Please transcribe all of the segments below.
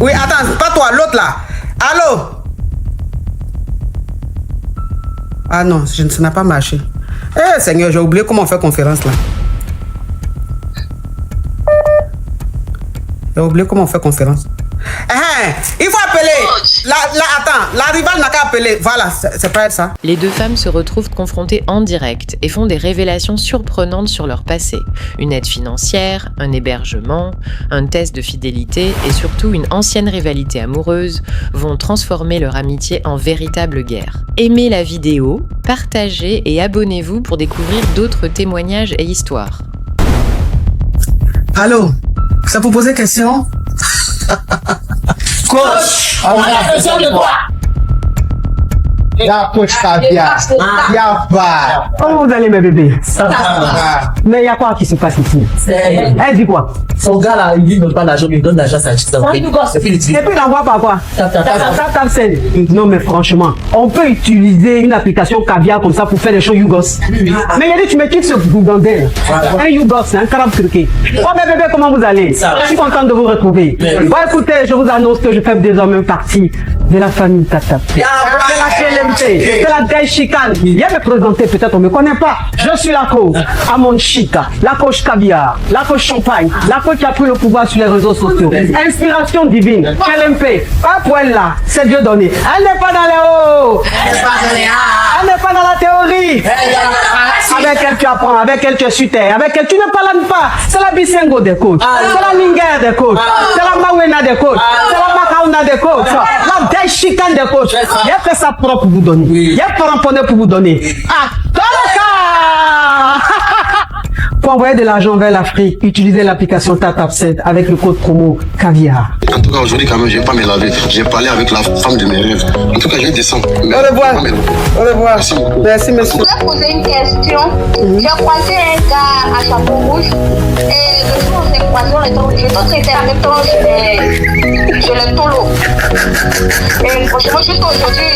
Oui, attends, pas toi, l'autre là. Allô? Ah non, ça n'a pas marché. Eh Seigneur, j'ai oublié comment on fait conférence là. J'ai oublié comment on fait conférence. Il faut appeler. Attends, la rivale n'a qu'à appeler. Voilà, c'est pas elle ça. Les deux femmes se retrouvent confrontées en direct et font des révélations surprenantes sur leur passé. Une aide financière, un hébergement, un test de fidélité et surtout une ancienne rivalité amoureuse vont transformer leur amitié en véritable guerre. Aimez la vidéo, partagez et abonnez-vous pour découvrir d'autres témoignages et histoires. Allô? Ça vous poser question? Coach, on a besoin de toi. La coach Caviar. Y'a pas. Comment vous allez, mes bébés? Ça va. Mais il y a quoi qui se passe ici? Elle dit quoi? Son gars là, il ne donne pas l'argent, il donne l'argent à sa petite. Et puis il envoie par quoi? Non, mais franchement, on peut utiliser une application Caviar comme ça pour faire des choses Yougos. Mais il a dit, tu me quittes ce bougandel. Un Yougos, c'est un carabe turqué. Oh, mes bébés, comment vous allez? Je suis content de vous retrouver. Bon, écoutez, je vous annonce que je fais désormais partie de la famille Tata. C'est la KLMT, c'est la Gaï Chicane. Viens me présenter, peut-être on ne me connaît pas. Je suis la coach Amon Chica, la coach Caviar, la coach Champagne, la coach qui a pris le pouvoir sur les réseaux sociaux. Inspiration divine, KLMP, pas pour elle là, c'est Dieu donné. Elle n'est pas dans les hauts, elle n'est pas dans la théorie. Avec elle tu apprends, avec elle tu es sur terre, avec elle tu ne parles pas. C'est la Bisengo des coachs, c'est la Linger des coachs, c'est la Mawena des coachs, c'est la Makauna des coachs, la Gaï Chicane des coachs. Il y a fait ça propre pour vous donner. Il y a pas ramponné pour vous donner. Ah, pour envoyer de l'argent vers l'Afrique, utilisez l'application TapTapSend avec le code promo Caviar. En tout cas, aujourd'hui, quand même, je ne vais pas me laver. J'ai parlé avec la femme de mes rêves. En tout cas, je vais descendre. Au revoir. Au revoir. Merci, monsieur. Je voulais poser une question. J'ai croisé un gars à chapeau rouge. Et le jour où on s'est croisé, on était obligés de traiter en même temps sur le tolo. Et franchement, juste aujourd'hui,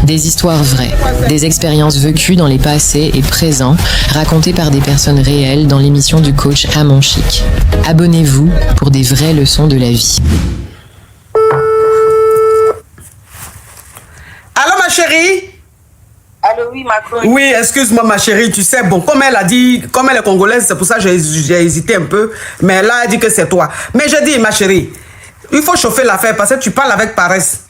Des histoires vraies, des expériences vécues dans les passés et présents, racontées par des personnes réelles dans l'émission du coach Amon Chic. Abonnez-vous pour des vraies leçons de la vie. Allô ma chérie? allô, oui, Macron. Oui, excuse-moi ma chérie, tu sais, bon, comme elle a dit, comme elle est congolaise, c'est pour ça que j'ai hésité un peu, mais là, elle dit que c'est toi. Mais je dis, ma chérie, il faut chauffer l'affaire parce que tu parles avec paresse.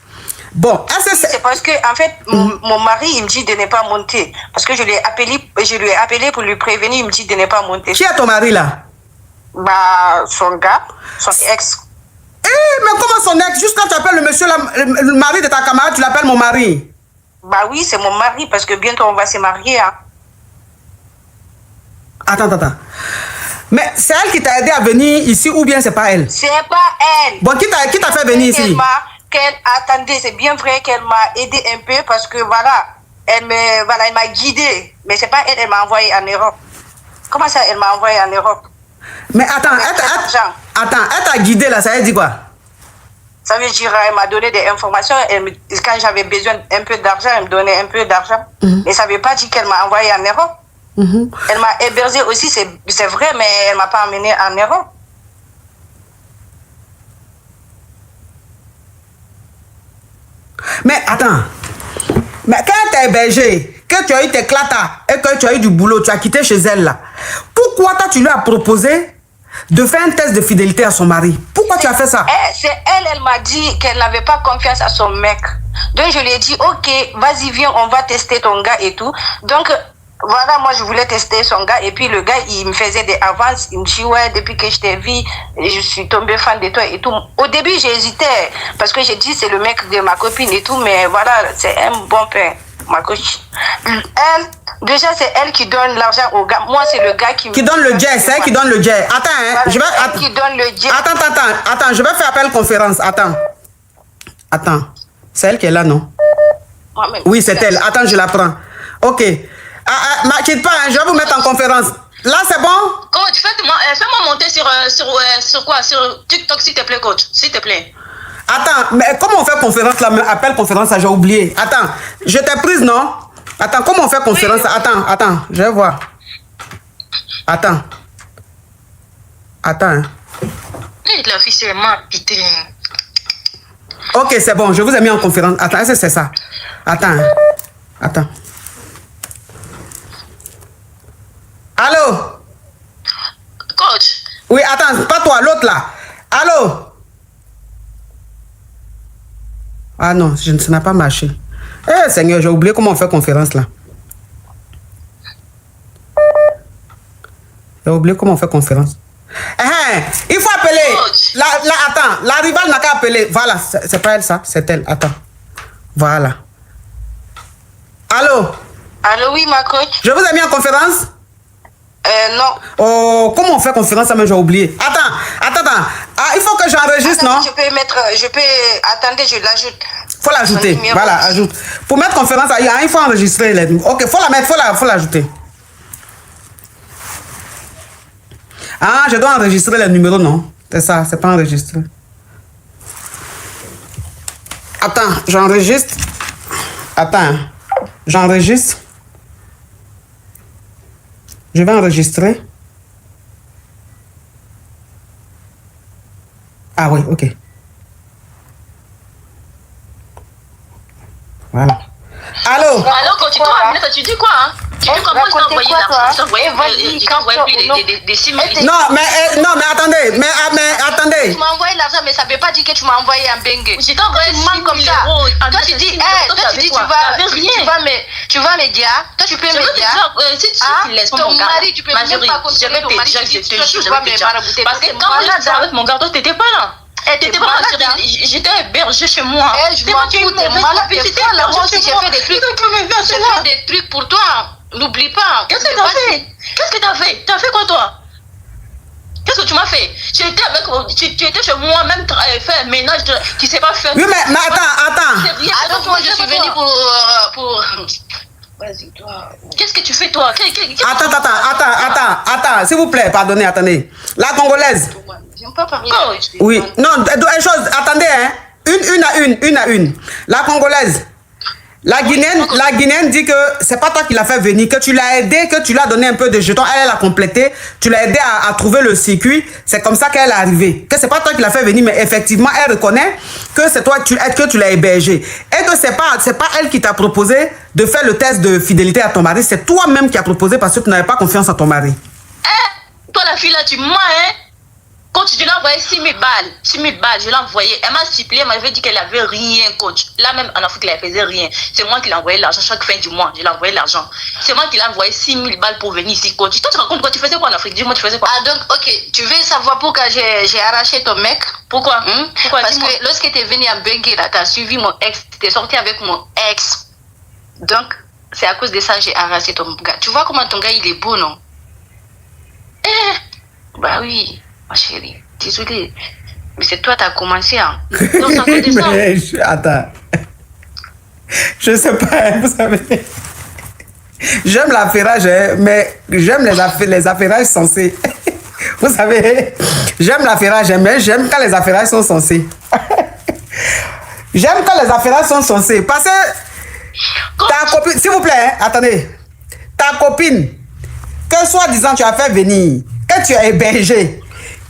Bon, c'est parce que, en fait, mon mari, il me dit de ne pas monter. Parce que je lui ai appelé pour lui prévenir, il me dit de ne pas monter. Qui est ton mari là? Bah, son gars, son ex. Mais comment son ex? Juste quand tu appelles le monsieur, le mari de ta camarade, tu l'appelles mon mari? Bah oui, c'est mon mari, parce que bientôt on va se marier. Hein. Attends. Mais c'est elle qui t'a aidé à venir ici ou bien c'est pas elle? C'est pas elle. Bon, qui t'a fait venir ici? Attendez, c'est bien vrai qu'elle m'a aidé un peu parce que voilà, elle m'a guidée. Mais c'est pas elle, elle m'a envoyé en Europe. Comment ça, elle m'a envoyé en Europe? Mais attends, elle t'a guidé là, ça veut dire quoi? Ça veut dire, elle m'a donné des informations. Quand j'avais besoin un peu d'argent, elle me donnait un peu d'argent. Mais ça ne veut pas dire qu'elle m'a envoyé en Europe. Elle m'a hébergé aussi, c'est vrai, mais elle ne m'a pas emmené en Europe. Mais attends, mais quand elle t'a hébergé, que tu as eu tes clatas et que tu as eu du boulot, tu as quitté chez elle là, pourquoi toi tu lui as proposé de faire un test de fidélité à son mari? Pourquoi tu as fait ça? C'est elle m'a dit qu'elle n'avait pas confiance à son mec. Donc je lui ai dit, ok, vas-y, viens, on va tester ton gars et tout. Donc voilà, moi je voulais tester son gars et puis le gars il me faisait des avances, il me dit ouais, depuis que je t'ai vu, je suis tombée fan de toi et tout. Au début j'hésitais parce que j'ai dit c'est le mec de ma copine et tout, mais voilà, c'est un bon père, ma coach. Elle, déjà c'est elle qui donne l'argent au gars, moi c'est le gars qui donne le jet, c'est elle qui donne le jet. Attends, hein, je vais... qui donne le jet. Attends, je vais faire appel conférence, attends, c'est elle qui est là, non? Oui, c'est elle, attends, je la prends. Ok. Quitte pas, hein, je vais vous mettre en conférence. Là, c'est bon? Coach, fais-moi monter sur quoi? Sur TikTok, s'il te plaît, coach. S'il te plaît. Attends, mais comment on fait conférence là? Appel conférence, j'ai oublié. Attends, je t'ai prise, non? Attends, comment on fait conférence? Oui. Attends, je vais voir. Attends. Attends. Hein. La fille, c'est vraiment pité. Ok, c'est bon, je vous ai mis en conférence. Attends, est-ce que c'est ça? Attends. Hein. Attends. Allô? Coach. Oui, attends, pas toi, l'autre là. Allô? Ah non, ça n'a pas marché. Eh Seigneur, j'ai oublié comment on fait conférence là. J'ai oublié comment on fait conférence. Il faut appeler. Attends, la rivale n'a qu'à appeler. Voilà, c'est pas elle ça, c'est elle. Attends. Voilà. Allô? Allô, oui, ma coach. Je vous ai mis en conférence? Non. Oh, comment on fait conférence, ça, mais j'ai oublié. Attends. Ah, il faut que j'enregistre, non? Je peux, attendez, je l'ajoute. Faut l'ajouter. Voilà, ajoute. Pour mettre conférence, il faut enregistrer. Ok, faut la mettre, faut l'ajouter. Ah, je dois enregistrer les numéros, non? C'est ça, c'est pas enregistré. Attends, j'enregistre. Attends, j'enregistre. Je vais enregistrer. Ah oui, ok. Voilà. Allô? Allô, coach, toi, tu dis quoi, hein? Tu dis comment je t'ai envoyé l'argent? Je t'ai envoyé des 6 000. Non, mais attendez. Tu m'as envoyé l'argent, mais ça ne veut pas dire que tu m'as envoyé un bengue. Je t'ai envoyé 6 000 comme ça. euros. Toi, tu dis, tu vas me dire. Toi, tu peux me dire. Si tu laisses ton mari, tu peux même pas contrôler ton mari. Je vais te dire. Parce que quand j'étais avec mon gars, toi, tu n'étais pas là. T'étais pas là, j'étais hébergée chez moi. Je m'en fous, t'es malade. J'ai fait des trucs pour toi. N'oublie pas. Qu'est-ce que t'as fait? T'as fait quoi, toi? Qu'est-ce que tu m'as fait? Tu étais chez moi, même faire ménage, tu sais pas faire. Oui, mais attends. Alors, moi, je suis venue pour... Vas-y, toi. Qu'est-ce que tu fais, toi? Attends, s'il vous plaît, pardonnez, attendez. La Congolaise. J'aime pas parler. Oui, non, attendez, hein. Une à une. La Congolaise. La Guinéenne dit que c'est pas toi qui l'as fait venir, que tu l'as aidé, que tu lui as donné un peu de jetons, elle a complété, tu l'as aidé à trouver le circuit, c'est comme ça qu'elle est arrivée. Que c'est pas toi qui l'as fait venir, mais effectivement, elle reconnaît que c'est toi que tu l'as hébergé. Et que c'est pas elle qui t'a proposé de faire le test de fidélité à ton mari, c'est toi-même qui as proposé parce que tu n'avais pas confiance en ton mari. Toi, la fille là, tu mens, hein? Coach, je l'ai envoyé 6 000 balles. 6 000 balles, je l'ai envoyé. Elle m'a supplié, elle m'avait dit qu'elle n'avait rien, coach. Là, même en Afrique, elle ne faisait rien. C'est moi qui l'ai envoyé l'argent chaque fin du mois. Je l'ai envoyé l'argent. C'est moi qui l'ai envoyé 6 000 balles pour venir ici, coach. Toi, tu te rends compte quoi? Tu faisais quoi en Afrique? Dis-moi, tu faisais quoi? Ah, donc, ok. Tu veux savoir pourquoi j'ai arraché ton mec? Pourquoi? Parce que lorsque tu es venu à Bengue, tu as suivi mon ex. Tu es sorti avec mon ex. Donc, c'est à cause de ça que j'ai arraché ton gars. Tu vois comment ton gars, il est beau, non? Bah oui, ma chérie. Désolée, mais c'est toi qui as commencé. Hein. Donc, ça fait des Attends. Je sais pas, vous savez. J'aime l'affairage, mais j'aime les affairages sensés. Vous savez, j'aime l'affairage, mais j'aime quand les affairages sont sensés. J'aime quand les affairages sont sensés. Parce que ta copine, s'il vous plaît, hein, attendez. Ta copine, que soi-disant tu as fait venir, que tu as hébergé,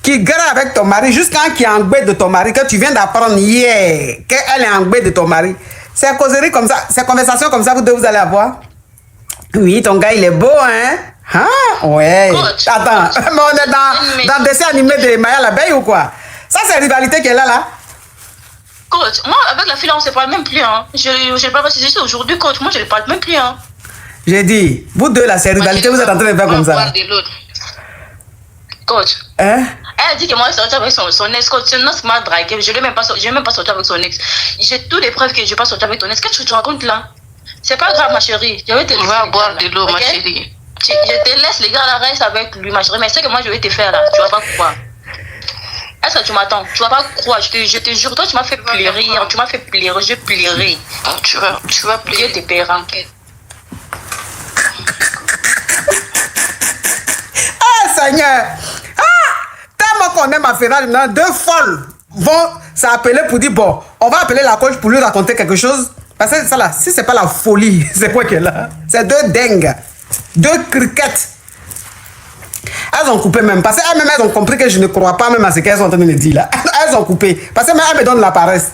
qui gueule avec ton mari, jusqu'à qui est en de ton mari, que tu viens d'apprendre hier qu'elle est en de ton mari. C'est causerie comme ça, c'est conversation comme ça que vous allez avoir. Oui, ton gars, il est beau, hein? Ah, ouais. Coach, attends, mais on est dans le dessin animé de Maya l'abeille ou quoi? Ça, c'est la rivalité qu'elle a là. Coach, moi, avec la fille, on ne se parle même plus, hein. Je ne parle pas si c'est aujourd'hui, coach. Moi, je ne parle même plus, hein. J'ai dit, vous deux, là, c'est rivalité, vous êtes en train de faire comme ça. Coach. Hein? Elle a dit que moi, je sortais avec son ex. Coach, son ex m'a dragué. Je n'ai même pas sorti avec son ex. J'ai toutes les preuves que je n'ai pas sorti avec ton ex. Qu'est-ce que tu racontes là? C'est pas grave, ma chérie. Je vais te laisser. On va boire de l'eau, ma chérie. Je te laisse, les gars, là, reste avec lui, ma chérie. Mais c'est que moi, je vais te faire là. Tu vas pas croire. Est-ce que tu m'attends? Tu vas pas croire. Je te jure, toi, tu m'as fait pleurer. Tu m'as fait pleurer. Je pleurais. Tu vas pleurer. Dieu te paiera. Ah, Seigneur! Tellement qu'on aime affairage, maintenant, deux folles vont s'appeler pour dire, bon, on va appeler la coach pour lui raconter quelque chose. Parce que ça là, si c'est pas la folie, c'est quoi qu'elle a? C'est deux dingues, deux criquettes. Elles ont coupé même. Parce qu'elles-mêmes, elles ont compris que je ne crois pas même à ce qu'elles sont en train de me dire là. Elles ont coupé. Parce qu'elles me donnent la paresse.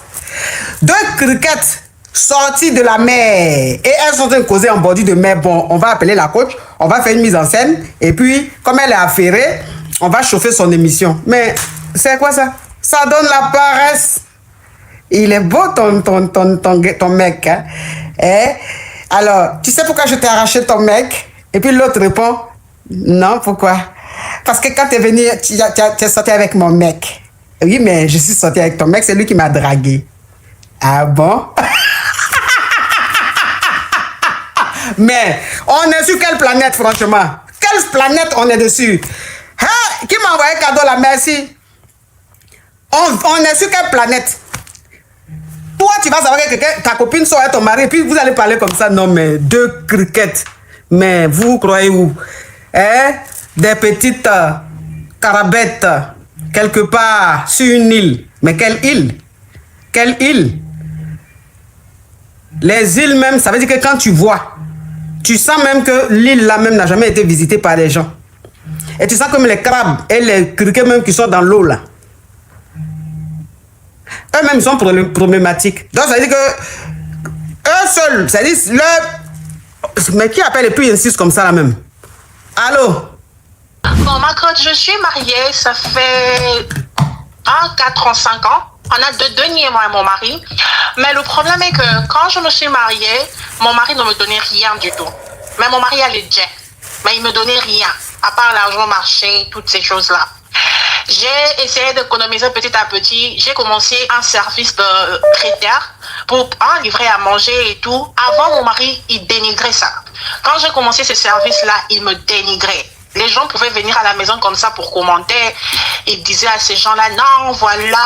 2 criquettes sorties de la mer. Et elles sont en train de causer en bordure de mer. Bon, on va appeler la coach. On va faire une mise en scène. Et puis, comme elle est affairée, on va chauffer son émission. Mais c'est quoi ça? Ça donne la paresse. Il est beau ton mec. Hein? Eh? Alors, tu sais pourquoi je t'ai arraché ton mec? Et puis l'autre répond, non, pourquoi? Parce que quand tu es venu, tu es sorti avec mon mec. Oui, mais je suis sorti avec ton mec, c'est lui qui m'a dragué. Ah bon? Mais on est sur quelle planète, franchement? Quelle planète on est dessus? Hein? Qui m'a envoyé cadeau là? Merci. On est sur quelle planète? Toi, tu vas savoir que ta copine sort avec ton mari et puis vous allez parler comme ça. Non, mais 2 criquettes. Mais vous croyez où? Hein? Des petites carabettes quelque part sur une île. Mais quelle île? Quelle île? Les îles même, ça veut dire que quand tu vois, tu sens même que l'île là même n'a jamais été visitée par les gens. Et tu sens comme les crabes et les criquets même qui sont dans l'eau là. Eux-mêmes, ils sont problématiques. Donc, ça veut dire que eux seuls, ça veut dire mais qui appelle et puis insiste comme ça là même? Allô? Bon, ma coach, je suis mariée, ça fait 4 ans, 5 ans. On a deux niais, moi et mon mari. Mais le problème est que quand je me suis mariée, mon mari ne me donnait rien du tout. Mais mon mari a les jets. Mais il ne me donnait rien, à part l'argent marché, toutes ces choses-là. J'ai essayé d'économiser petit à petit. J'ai commencé un service de traiteur pour livrer à manger et tout. Avant, mon mari, il dénigrait ça. Quand j'ai commencé ce service-là, il me dénigrait. Les gens pouvaient venir à la maison comme ça pour commenter. Ils disaient à ces gens-là, non, voilà,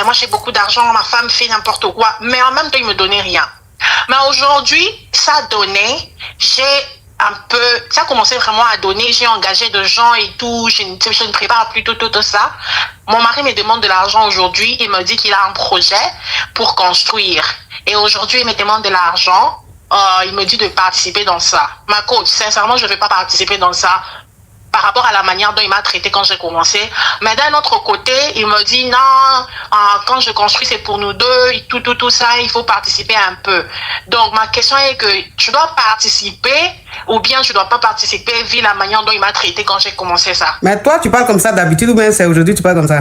moi j'ai beaucoup d'argent, ma femme fait n'importe quoi. Mais en même temps, ils me donnaient rien. Mais aujourd'hui, ça a donné. Ça a commencé vraiment à donner, j'ai engagé de gens et tout, je ne prépare plus tout ça. Mon mari me demande de l'argent aujourd'hui, il me dit qu'il a un projet pour construire. Et aujourd'hui, il me demande de l'argent, il me dit de participer dans ça. Ma coach, sincèrement, je ne vais pas participer dans ça par rapport à la manière dont il m'a traité quand j'ai commencé. Mais d'un autre côté, il me dit non, quand je construis, c'est pour nous deux, tout ça, il faut participer un peu. Donc, ma question est que je dois participer ou bien je dois pas participer vu la manière dont il m'a traité quand j'ai commencé ça. Mais toi, tu parles comme ça d'habitude ou bien c'est aujourd'hui tu parles comme ça?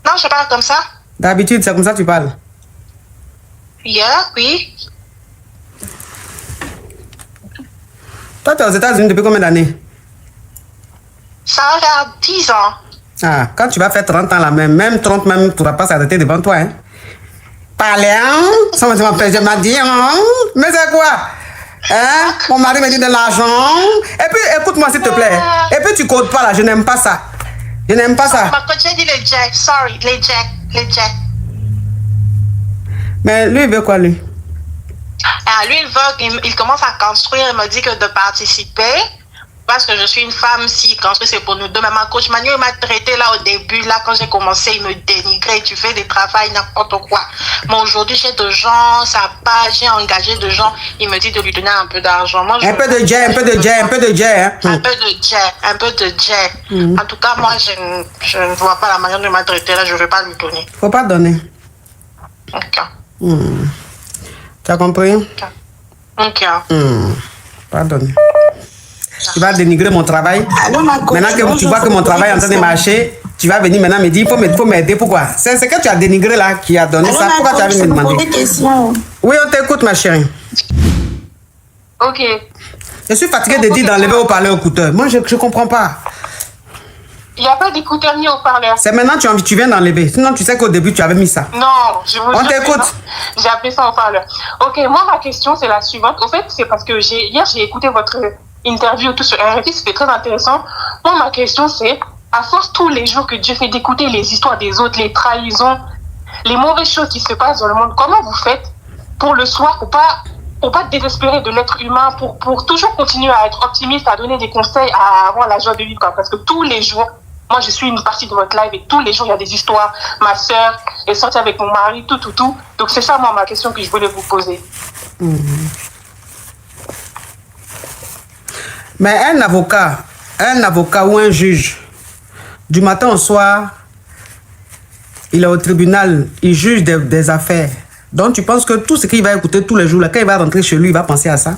Non, je parle comme ça. D'habitude, c'est comme ça que tu parles? Yeah, oui. Toi, tu es aux États-Unis depuis combien d'années? Ça va faire 10 ans. Ah, quand tu vas faire 30 ans là, même 30 même ne pourra pas s'arrêter devant toi. Hein? Parler, hein? Ça m'a dit, hein? Mais c'est quoi? Hein? Mon mari me dit de l'argent. Et puis, écoute-moi s'il te plaît. Et puis, tu codes pas là, je n'aime pas ça. Je n'aime pas ça. Ma coach a dit les jacks, sorry, les jacks. Mais lui, il veut quoi, lui? Lui, il commence à construire, il me dit que de participer. Parce que je suis une femme, si construit c'est pour nous deux. Mais ma coach Manu m'a traité là au début, là quand j'ai commencé, il me dénigrait, tu fais des travails, n'importe quoi. Mais aujourd'hui j'ai des gens, ça passe, j'ai engagé des gens, il me dit de lui donner un peu d'argent. Moi, un peu de jet. Un peu de jet. En tout cas, moi je ne vois pas la manière de m'a traité là, je ne vais pas lui donner. Faut pas donner. Ok. Tu as compris? Ok. Pas donner. Tu vas dénigrer mon travail. Maintenant que tu vois que mon travail est en train de marcher, tu vas venir maintenant me dire, il faut m'aider. Pourquoi? C'est ce que tu as dénigré là qui a donné ça. Pourquoi tu as venu me demander? Oui, on t'écoute, ma chérie. Ok. Je suis fatiguée de dire d'enlever au parleur écouteur. Moi, je ne comprends pas. Il n'y a pas d'écouteur ni au parleur. C'est maintenant que tu viens d'enlever. Sinon, tu sais qu'au début, tu avais mis ça. Non, je vous On t'écoute. J'ai appelé ça au parleur. Ok, moi, ma question, c'est la suivante. Au fait, c'est parce que hier, j'ai écouté votre interview tout sur RFI, c'était très intéressant. Moi, ma question, c'est, à force tous les jours que Dieu fait d'écouter les histoires des autres, les trahisons, les mauvaises choses qui se passent dans le monde, comment vous faites pour le soir, pour pas désespérer de l'être humain, pour toujours continuer à être optimiste, à donner des conseils, à avoir la joie de vivre, quoi. Parce que tous les jours, moi, je suis une partie de votre live et tous les jours, il y a des histoires. Ma soeur est sortie avec mon mari, tout. Donc, c'est ça, moi, ma question que je voulais vous poser. Mais un avocat, un avocat ou un juge, du matin au soir, il est au tribunal, il juge des affaires. Donc tu penses que tout ce qu'il va écouter tous les jours, là, quand il va rentrer chez lui, il va penser à ça?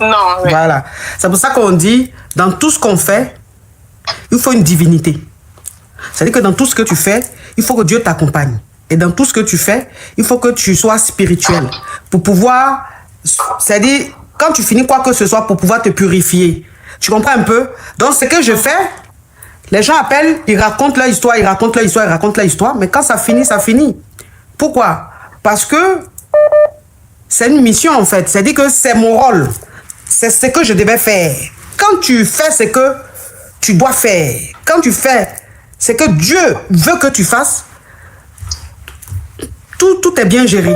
Non, oui. Voilà. C'est pour ça qu'on dit, dans tout ce qu'on fait, il faut une divinité. C'est-à-dire que dans tout ce que tu fais, il faut que Dieu t'accompagne. Et dans tout ce que tu fais, il faut que tu sois spirituel. Pour pouvoir, c'est-à-dire, quand tu finis quoi que ce soit, pour pouvoir te purifier. Tu comprends un peu? Donc, ce que je fais, les gens appellent, ils racontent leur histoire, ils racontent leur histoire, ils racontent leur histoire. Mais quand ça finit, ça finit. Pourquoi? Parce que c'est une mission, en fait. C'est-à-dire que c'est mon rôle. C'est ce que je devais faire. Quand tu fais ce que tu dois faire, quand tu fais ce que Dieu veut que tu fasses, tout est bien géré.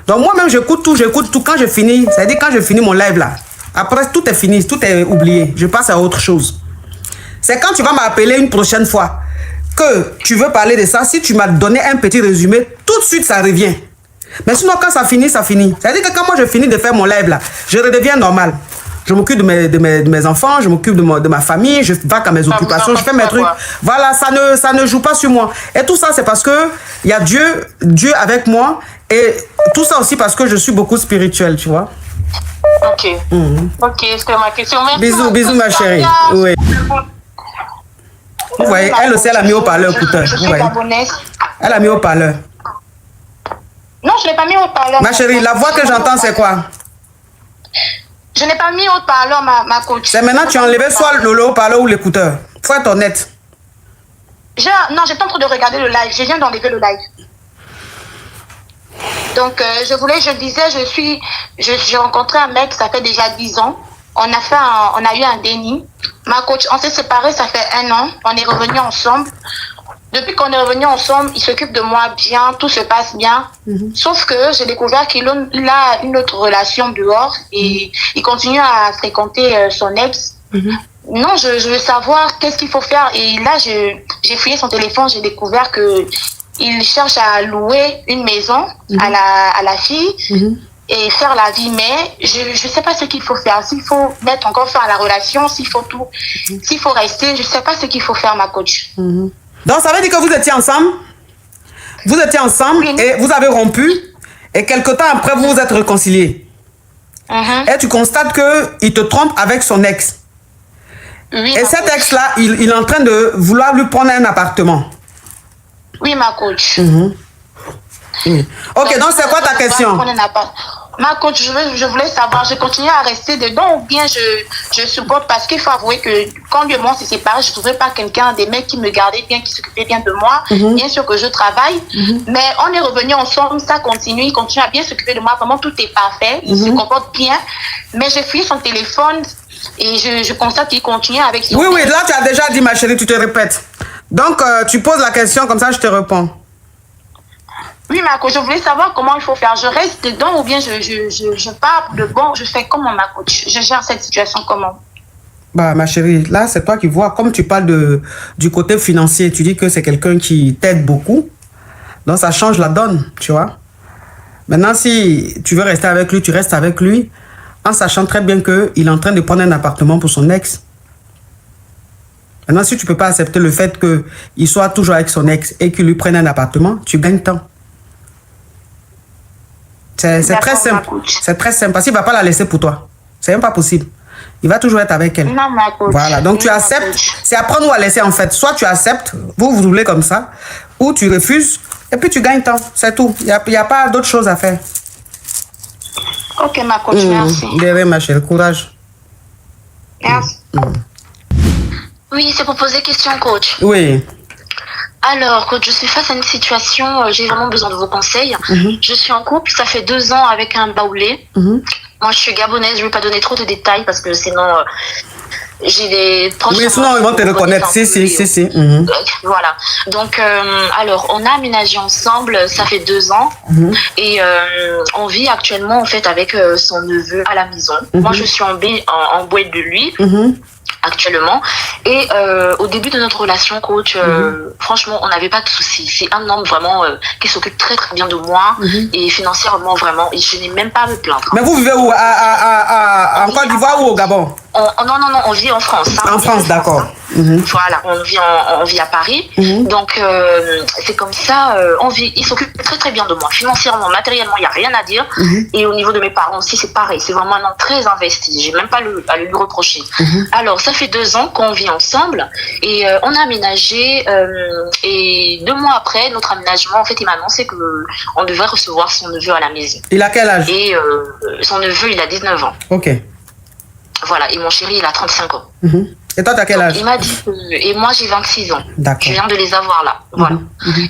Donc moi-même, j'écoute tout. Quand je finis, c'est-à-dire quand je finis mon live là, après tout est fini, tout est oublié. Je passe à autre chose. C'est quand tu vas m'appeler une prochaine fois que tu veux parler de ça, si tu m'as donné un petit résumé, tout de suite ça revient. Mais sinon, quand ça finit, ça finit. C'est-à-dire que quand moi je finis de faire mon live là, je redeviens normal. Je m'occupe de mes enfants, je m'occupe de ma famille, je vais à mes occupations, je fais mes trucs. Voilà, ça ne joue pas sur moi. Et tout ça, c'est parce que il y a Dieu avec moi. Et tout ça aussi parce que je suis beaucoup spirituel, tu vois. Ok. Ok, c'était ma question. Bisous, bisous ma chérie. Oui. Vous voyez, elle aussi, elle a mis au parleur, écouteur. Vous voyez. Elle a mis au parleur. Non, je ne l'ai pas mis au parleur. Ma chérie, la voix que j'entends, c'est quoi? Je n'ai pas mis au parleur, ma coach. C'est maintenant que tu as enlevé soit le haut-parleur ou l'écouteur. Faut être honnête. Non, j'étais en train de regarder le live. Je viens d'enlever le live. Donc, je disais, j'ai rencontré un mec, ça fait déjà 10 ans. On a eu un déni. Ma coach, on s'est séparés, ça fait 1 an. On est revenus ensemble. Depuis qu'on est revenus ensemble, il s'occupe de moi bien, tout se passe bien. Sauf que j'ai découvert qu'il a une autre relation dehors et il continue à fréquenter son ex. Non, je veux savoir qu'est-ce qu'il faut faire. Et là, j'ai fouillé son téléphone, j'ai découvert que il cherche à louer une maison à la fille et faire la vie. Mais je ne sais pas ce qu'il faut faire. S'il faut mettre encore fin à la relation, s'il faut tout, s'il faut rester, je ne sais pas ce qu'il faut faire, ma coach. Donc, ça veut dire que vous étiez ensemble? Vous étiez ensemble et vous avez rompu. Et quelque temps après, vous vous êtes réconciliés. Et tu constates qu'il te trompe avec son ex. Oui, et cet ex-là, il est en train de vouloir lui prendre un appartement. Oui, ma coach. Ok, donc c'est quoi ta question? Ma coach, je voulais savoir, je continue à rester dedans ou bien je supporte, parce qu'il faut avouer que quand lui et moi on s'est séparés, je ne trouvais pas quelqu'un, des mecs qui me gardaient bien, qui s'occupaient bien de moi. Bien sûr que je travaille, mais on est revenus ensemble, ça continue, il continue à bien s'occuper de moi, vraiment tout est parfait, il se comporte bien, mais j'ai fouillé son téléphone et je constate qu'il continue avec son... Oui, là tu as déjà dit, ma chérie, tu te répètes. Donc tu poses la question, comme ça je te réponds. Oui, ma coach, je voulais savoir comment il faut faire. Je reste dedans ou bien je pars de bon, je fais comment, ma coach? Je gère cette situation comment? Bah, ma chérie, là, c'est toi qui vois. Comme tu parles du côté financier, tu dis que c'est quelqu'un qui t'aide beaucoup. Donc, ça change la donne, tu vois. Maintenant, si tu veux rester avec lui, tu restes avec lui, en sachant très bien qu'il est en train de prendre un appartement pour son ex. Maintenant, si tu ne peux pas accepter le fait qu'il soit toujours avec son ex et qu'il lui prenne un appartement, tu gagnes temps. C'est très simple. C'est très simple. Parce qu'il ne va pas la laisser pour toi. C'est même pas possible. Il va toujours être avec elle. Non, ma coach. Voilà. Donc, tu acceptes. C'est à prendre ou à laisser, en fait. Soit tu acceptes, vous roulez comme ça, ou tu refuses, et puis tu gagnes temps. C'est tout. Il n'y a pas d'autre chose à faire. Ok, ma coach, merci. Désolé, ma chérie. Courage. Merci. Oui, c'est pour poser question, coach. Oui. Alors, coach, je suis face à une situation, j'ai vraiment besoin de vos conseils. Je suis en couple, ça fait 2 ans avec un baoulé. Moi, je suis gabonaise, je ne vais pas donner trop de détails parce que sinon, j'ai des proches... Oui, sinon, ils vont te reconnaître. Si. Voilà. Donc, alors, on a aménagé ensemble, ça fait 2 ans. Et on vit actuellement, en fait, avec son neveu à la maison. Moi, je suis en boîte de lui. actuellement. Et au début de notre relation, coach, franchement, on n'avait pas de soucis. C'est un homme vraiment qui s'occupe très très bien de moi et financièrement vraiment. Et je n'ai même pas à me plaindre. Mais vous vivez où? En Côte d'Ivoire ou au Gabon? Non, on vit en France. Hein. En France, d'accord. Voilà, on vit à Paris. Donc, c'est comme ça, il s'occupe très très bien de moi. Financièrement, matériellement, il n'y a rien à dire. Et au niveau de mes parents aussi, c'est pareil. C'est vraiment un homme très investi. J'ai même pas à lui reprocher. Alors, ça fait 2 ans qu'on vit ensemble et on a aménagé. Et 2 mois après notre aménagement, en fait, il m'a annoncé qu'on devrait recevoir son neveu à la maison. Il a quel âge? Et son neveu, il a 19 ans. Ok. Voilà, et mon chéri, il a 35 ans. Et toi, tu as quel âge? Il m'a dit et moi j'ai 26 ans. D'accord. Je viens de les avoir là. Voilà.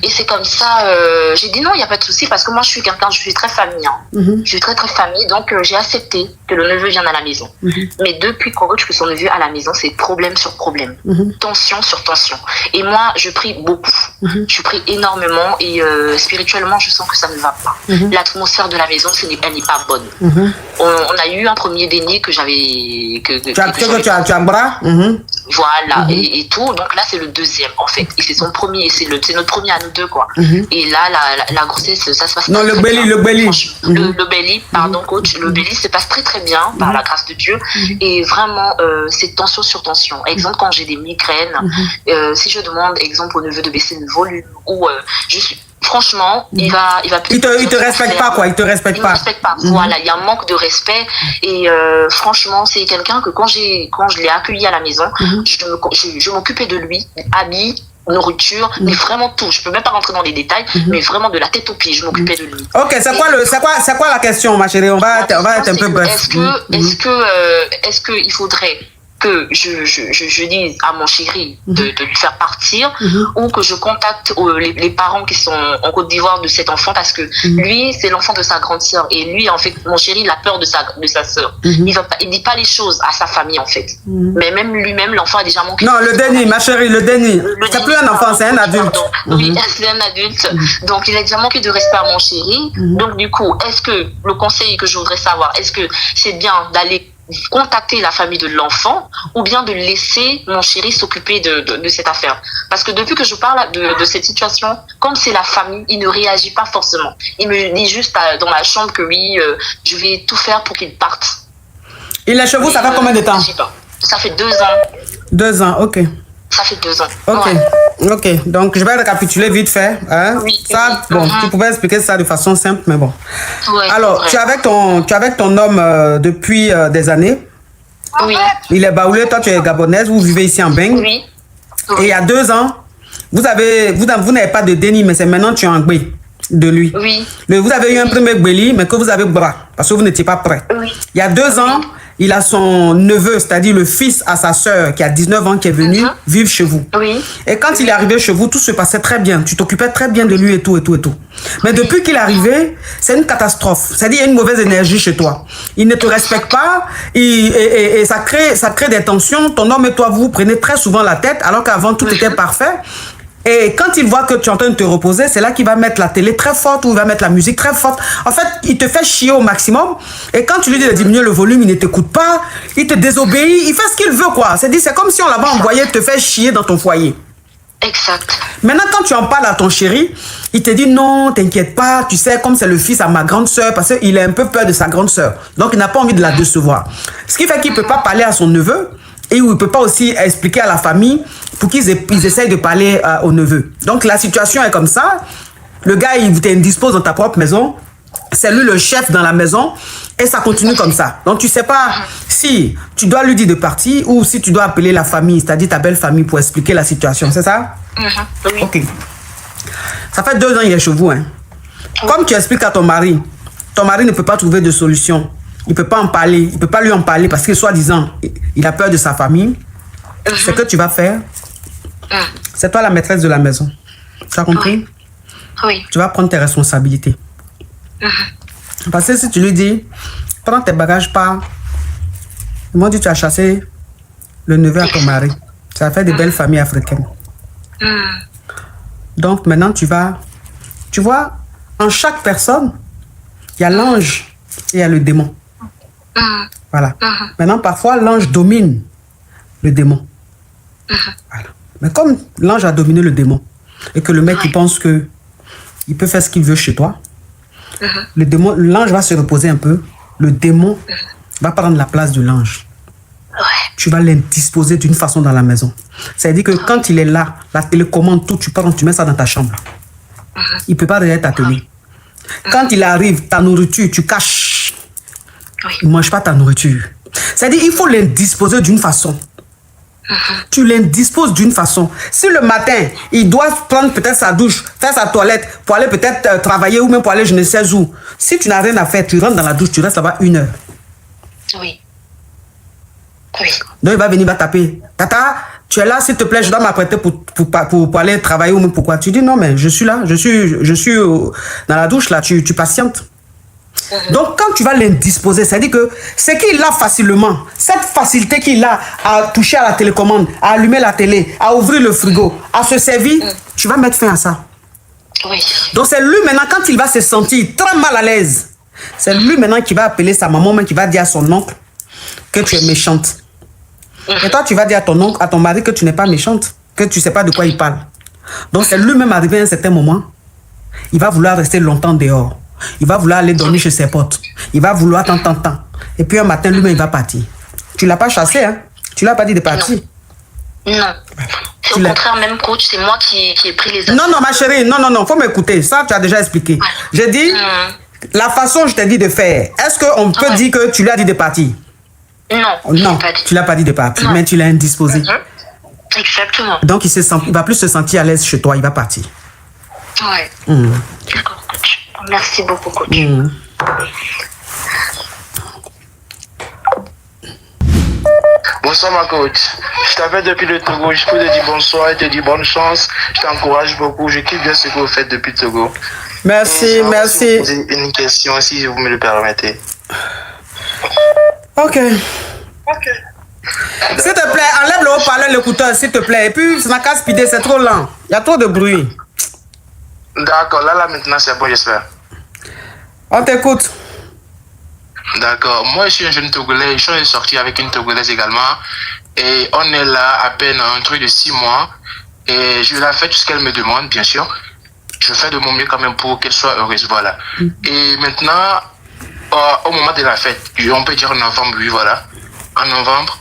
Et c'est comme ça, j'ai dit non, il n'y a pas de souci parce que moi je suis très famille. Hein. Je suis très très famille, donc j'ai accepté que le neveu vienne à la maison. Mais depuis que son neveu à la maison, c'est problème sur problème. Tension sur tension. Et moi, je prie beaucoup. Je prie énormément et spirituellement, je sens que ça ne va pas. L'atmosphère de la maison, elle n'est pas bonne. On a eu un premier déni que j'avais... Tu as un bras? Voilà, et tout. Donc là, c'est le deuxième, en fait. Et c'est son premier, c'est notre premier à nous deux, quoi. Et là, la grossesse, ça se passe non, très, le très belly, bien. le belly. Le belly, pardon, coach. Le belly se passe très, très bien, par la grâce de Dieu. Et vraiment, c'est tension sur tension. Exemple, quand j'ai des migraines, si je demande, exemple, au neveu de baisser le volume, ou je suis... Franchement, il va plus. Il te respecte pas, quoi. Il te respecte pas. Il me respecte pas. Voilà, il y a un manque de respect. Et franchement, c'est quelqu'un que quand je l'ai accueilli à la maison, je m'occupais de lui, habits, nourriture, mais vraiment tout. Je peux même pas rentrer dans les détails, mais vraiment de la tête aux pieds, je m'occupais de lui. Ok, c'est quoi la question, ma chérie? On va être un peu bref. Est-ce que il faudrait que je dise à mon chéri de lui faire partir ou que je contacte les parents qui sont en Côte d'Ivoire de cet enfant parce que lui, c'est l'enfant de sa grande sœur et lui, en fait, mon chéri, il a peur de sa sœur. Il dit pas les choses à sa famille, en fait. Mais même lui-même, l'enfant a déjà manqué. Non, le déni, ma chérie, le déni. C'est plus un enfant, c'est un adulte. Oui, c'est un adulte. Donc, il a déjà manqué de respect à mon chéri. Donc, du coup, est-ce que le conseil que je voudrais savoir, est-ce que c'est bien d'aller contacter la famille de l'enfant ou bien de laisser mon chéri s'occuper de cette affaire. Parce que depuis que je parle de cette situation, comme c'est la famille, il ne réagit pas forcément. Il me dit juste dans la chambre que oui, je vais tout faire pour qu'il parte. Il est chez vous, ça fait combien de temps? Ça fait 2 ans. 2 ans, ok. Ça fait 2 ans. Ok, ouais. Ok. Donc, je vais récapituler vite fait. Hein? Oui, ça, oui. bon, tu pouvais expliquer ça de façon simple, mais bon. Ouais, alors, tu es avec ton homme depuis des années. Oui. Il est baoulé, toi tu es gabonaise, vous vivez ici en Beng. Oui. Et il y a 2 ans, vous n'avez pas de déni, mais c'est maintenant tu es en gbé de lui. Oui. Vous avez eu un premier gbéli, mais que vous avez bras, parce que vous n'étiez pas prêt. Oui. Il y a 2 ans, il a son neveu, c'est-à-dire le fils à sa sœur qui a 19 ans qui est venu vivre chez vous. Oui. Et quand il est arrivé chez vous, tout se passait très bien. Tu t'occupais très bien de lui et tout et tout et tout. Mais depuis qu'il est arrivé, c'est une catastrophe. C'est-à-dire il y a une mauvaise énergie chez toi. Il ne te respecte pas et ça crée des tensions. Ton homme et toi, vous prenez très souvent la tête alors qu'avant tout était parfait. Et quand il voit que tu es en train de te reposer, c'est là qu'il va mettre la télé très forte ou il va mettre la musique très forte. En fait, il te fait chier au maximum. Et quand tu lui dis de diminuer le volume, il ne t'écoute pas. Il te désobéit. Il fait ce qu'il veut, quoi. C'est comme si on l'avait envoyé te faire chier dans ton foyer. Exact. Maintenant, quand tu en parles à ton chéri, il te dit non, t'inquiète pas. Tu sais, comme c'est le fils à ma grande soeur, parce qu'il a un peu peur de sa grande soeur. Donc, il n'a pas envie de la décevoir. Ce qui fait qu'il ne peut pas parler à son neveu. Et où il ne peut pas aussi expliquer à la famille pour qu'ils essayent de parler au neveu. Donc la situation est comme ça. Le gars, il t'indispose dans ta propre maison. C'est lui le chef dans la maison. Et ça continue comme ça. Donc tu ne sais pas si tu dois lui dire de partir ou si tu dois appeler la famille, c'est-à-dire ta belle famille pour expliquer la situation. C'est ça? Oui. Ok. Ça fait 2 ans qu'il est chez vous. Hein. Comme tu expliques à ton mari ne peut pas trouver de solution. Il ne peut pas en parler. Il ne peut pas lui en parler parce que, soi-disant, il a peur de sa famille. Ce que tu vas faire, c'est toi la maîtresse de la maison. Tu as compris? Oui. Tu vas prendre tes responsabilités. Parce que si tu lui dis, prends tes bagages, pars. Ils m'ont dit, tu as chassé le neveu à ton mari. Ça fait des belles familles africaines. Donc, maintenant, tu vois, en chaque personne, il y a l'ange et il y a le démon. Voilà. Maintenant, parfois, l'ange domine le démon. Voilà. Mais comme l'ange a dominé le démon, et que le mec il pense que il peut faire ce qu'il veut chez toi, le démon, l'ange va se reposer un peu, le démon va prendre la place de l'ange. Tu vas l'indisposer d'une façon dans la maison. C'est-à-dire que quand il est là, la télécommande, tout, tu prends, tu mets ça dans ta chambre. Il ne peut pas derrière ta télé. Quand il arrive, ta nourriture, tu caches. Il ne mange pas ta nourriture. C'est-à-dire qu'il faut l'indisposer d'une façon. Tu l'indisposes d'une façon. Si le matin, il doit prendre peut-être sa douche, faire sa toilette, pour aller peut-être travailler ou même pour aller je ne sais où. Si tu n'as rien à faire, tu rentres dans la douche, tu restes là-bas 1 heure. Oui. Donc il va venir, va taper. Tata, tu es là, s'il te plaît, je dois m'apprêter pour aller travailler ou même pourquoi. Tu dis non, mais je suis là, je suis dans la douche là, tu patientes. Donc quand tu vas l'indisposer, c'est-à-dire que ce qu'il a facilement, cette facilité qu'il a à toucher à la télécommande, à allumer la télé, à ouvrir le frigo, à se servir, tu vas mettre fin à ça. Oui. Donc c'est lui maintenant, quand il va se sentir très mal à l'aise, c'est lui maintenant qui va appeler sa maman, même qui va dire à son oncle que tu es méchante. Et toi, tu vas dire à ton oncle, à ton mari que tu n'es pas méchante, que tu ne sais pas de quoi il parle. Donc c'est lui-même arrivé à un certain moment, il va vouloir rester longtemps dehors. Il va vouloir aller dormir chez ses potes. Il va vouloir tant. Et puis un matin, lui-même, il va partir. Tu ne l'as pas chassé, hein? Tu ne l'as pas dit de partir. Non. C'est au contraire, même coach, c'est moi qui ai pris les Non, ma chérie, non, faut m'écouter. Ça, tu as déjà expliqué. J'ai dit, la façon je t'ai dit de faire, est-ce qu'on peut dire que tu lui as dit de partir? Non, tu l'as pas dit de partir, mais tu l'as indisposé. Exactement. Donc, il va plus se sentir à l'aise chez toi, il va partir. Ouais. D'accord, coach. Merci beaucoup, coach. Bonsoir ma coach. Je t'appelle depuis le Togo. Je peux te dire bonsoir et te dire bonne chance. Je t'encourage beaucoup. Je kiffe bien ce que vous faites depuis le Togo. Merci. Vous poser une question si vous me le permettez. Ok. S'il te plaît, enlève le haut-parleur, l'écouteur, s'il te plaît. Et puis, ça n'a qu'à speeder, c'est trop lent. Il y a trop de bruit. D'accord, là maintenant c'est bon, j'espère. On t'écoute. D'accord, moi je suis un jeune Togolais, je suis sorti avec une Togolaise également. Et on est là à peine un truc de 6 mois. Et je lui ai fait tout ce qu'elle me demande, bien sûr. Je fais de mon mieux quand même pour qu'elle soit heureuse, voilà. Et maintenant, au moment de la fête, on peut dire en novembre, oui, voilà. En novembre,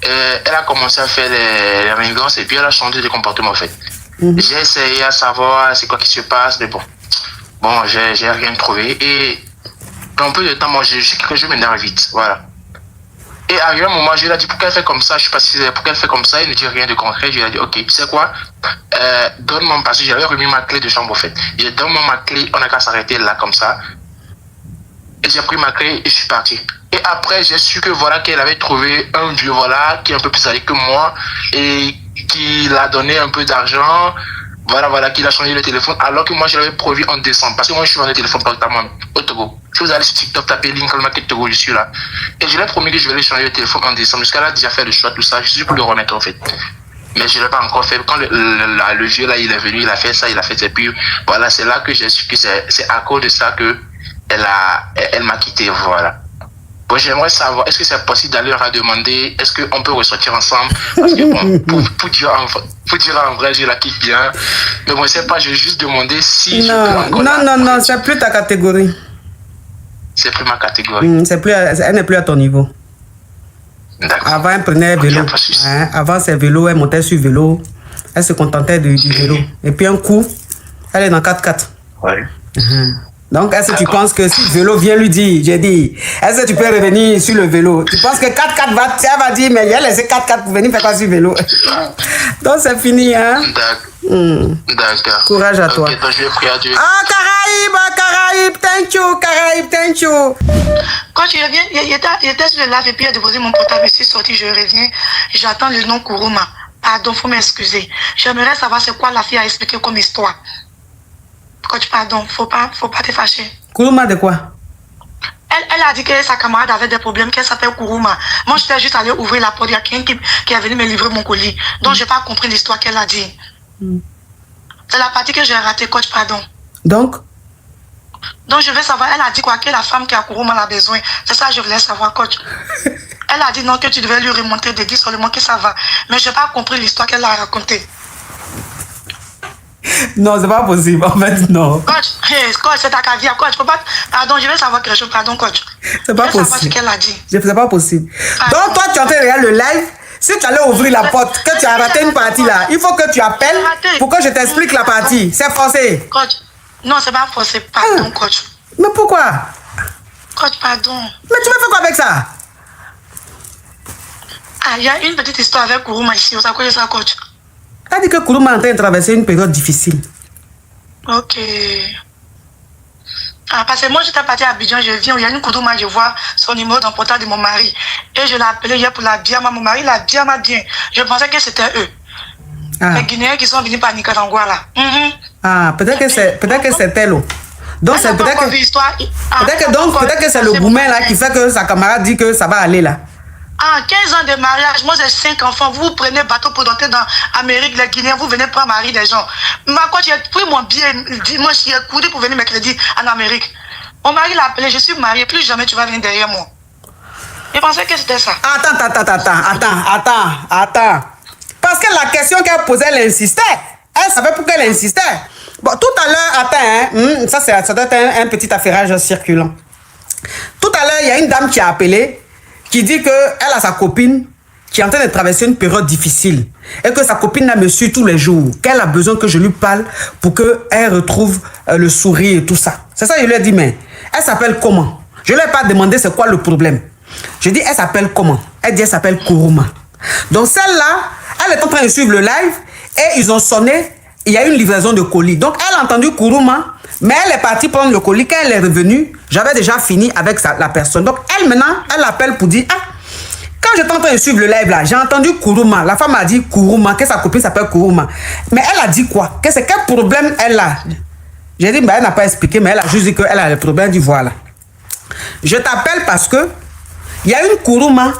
elle a commencé à faire les ringances et puis elle a changé de comportement en fait. J'ai essayé à savoir c'est quoi qui se passe, mais bon, j'ai rien trouvé. Et dans un peu de temps, moi, je m'énerve vite, voilà. Et à un moment, je lui ai dit pourquoi elle fait comme ça, je sais pas si c'est pourquoi elle fait comme ça, il ne dit rien de concret. Je lui ai dit ok, tu sais quoi, donne-moi, parce que j'avais remis ma clé de chambre en fait. J'ai donne-moi ma clé, on n'a qu'à s'arrêter là comme ça. Et j'ai pris ma clé et je suis parti. Et après, j'ai su que voilà qu'elle avait trouvé un vieux voilà qui est un peu plus âgé que moi et qui l'a donné un peu d'argent. Voilà, qu'il a changé le téléphone alors que moi je l'avais prévu en décembre. Parce que moi je suis vendu le téléphone correctement au Togo. Si vous allez sur TikTok, tapez Lincoln Market Togo, je suis là. Et je lui ai promis que je vais aller changer le téléphone en décembre. Jusqu'à là, a déjà fait le choix, tout ça. Je suis pour le remettre en fait. Mais je ne l'ai pas encore fait. Quand le vieux là, il est venu, il a fait ça, il a fait ça. Et puis voilà, c'est là que j'ai su que c'est à cause de ça que elle m'a quitté, voilà. Bon, j'aimerais savoir, est-ce que c'est possible d'aller leur demander, est-ce qu'on peut ressortir ensemble? Parce que bon, pour dire en vrai, je la quitte bien. Mais bon, je sais pas, je vais juste demander si Non, c'est plus ta catégorie. C'est plus ma catégorie. Elle n'est plus à ton niveau. D'accord. Avant, elle prenait vélo. Avant, c'est vélo, elle montait sur vélo. Elle se contentait du vélo. Et puis un coup, elle est dans 4x4. Ouais. Donc, est-ce que tu penses que si le vélo vient lui dire, j'ai dit, est-ce que tu peux revenir sur le vélo? Tu penses que 4x4 va dire, mais il a laissé 4x4 pour venir faire quoi sur le vélo? Donc, c'est fini, hein? D'accord. Courage à toi. Donc je vais prier à Dieu. Caraïbes, thank you. Quand je reviens, il était sur le lave et puis il a déposé mon portable, je suis sortie, je reviens, j'attends le nom Kourouma. Pardon, faut m'excuser. J'aimerais savoir c'est quoi la fille a expliqué comme histoire. Coach, pardon, faut pas te fâcher. Kourouma de quoi? Elle a dit que sa camarade avait des problèmes, qu'elle s'appelle Kourouma. Moi, j'étais juste allée ouvrir la porte, il y a quelqu'un qui est venu me livrer mon colis. Donc, je n'ai pas compris l'histoire qu'elle a dit. C'est la partie que j'ai ratée, coach, pardon. Donc, Donc, je veux savoir, elle a dit quoi? Que la femme qui a Kourouma a besoin. C'est ça que je voulais savoir, coach. Elle a dit non, que tu devais lui remonter de dire seulement que ça va. Mais je n'ai pas compris l'histoire qu'elle a racontée. Non, c'est pas possible. En fait, non. Coach, hey, coach, c'est ta caviar. Coach, peux pas... Pardon, je vais savoir quelque chose. Pardon, coach. C'est pas possible. Je veux savoir ce qu'elle a dit. C'est pas possible. Pardon. Donc, toi, tu es en train de regarder le live. Si tu allais ouvrir la porte, que tu as raté une partie là, il faut que tu appelles pour que je t'explique la partie. C'est forcé. Coach, non, c'est pas forcé. Pardon, coach. Mais pourquoi? Coach, pardon. Mais tu veux faire quoi avec ça? Ah, il y a une petite histoire avec Kourouma ici. Vous savez ça, coach? Elle dit que Kourouma est en train de traverser une période difficile. Ok. Ah, parce que moi, j'étais partie à Abidjan, je viens, il y a une Kourouma, je vois son numéro dans le portable de mon mari. Et je l'ai appelé hier pour la Biama. Mon mari l'a Biama bien. Je pensais que c'était eux. Ah. Les Guinéens qui sont venus par Nicaragua, là. Ah, peut-être que c'est elle. Donc, c'est peut-être que c'est le Goumen là qui fait que sa camarade dit que ça va aller là. Ah, 15 ans de mariage, moi j'ai 5 enfants, vous prenez bateau pour entrer dans l'Amérique, les Guinéens, vous venez prendre mari des gens. Ma coach, j'ai pris mon billet, dimanche, j'ai couru pour venir mercredi en Amérique. Mon mari l'a appelé, je suis mariée, plus jamais tu vas venir derrière moi. Il pensait que c'était ça. Attends. Parce que la question qu'elle posait, elle insistait. Elle savait pourquoi elle insistait. Bon, tout à l'heure, ça doit être un petit affairage circulant. Tout à l'heure, il y a une dame qui a appelé, qui dit qu'elle a sa copine qui est en train de traverser une période difficile et que sa copine la me suit tous les jours, qu'elle a besoin que je lui parle pour qu'elle retrouve le sourire et tout ça. C'est ça que je lui ai dit, mais elle s'appelle comment? Je ne lui ai pas demandé c'est quoi le problème. Je dis, elle s'appelle comment? Elle dit, elle s'appelle Kourouma. Donc celle-là, elle est en train de suivre le live et ils ont sonné, il y a une livraison de colis. Donc elle a entendu Kourouma, mais elle est partie prendre le colis. Quand elle est revenue, j'avais déjà fini avec la personne. Donc elle maintenant, elle appelle pour dire, ah, quand j'étais en train de suivre le live là, j'ai entendu Kourouma. La femme a dit Kourouma, que sa copine s'appelle Kourouma. Mais elle a dit quoi? Que c'est quel problème elle a? J'ai dit, bah, elle n'a pas expliqué, mais elle a juste dit qu'elle a le problème. Elle dit, voilà. Je t'appelle parce que il y a une Kourouma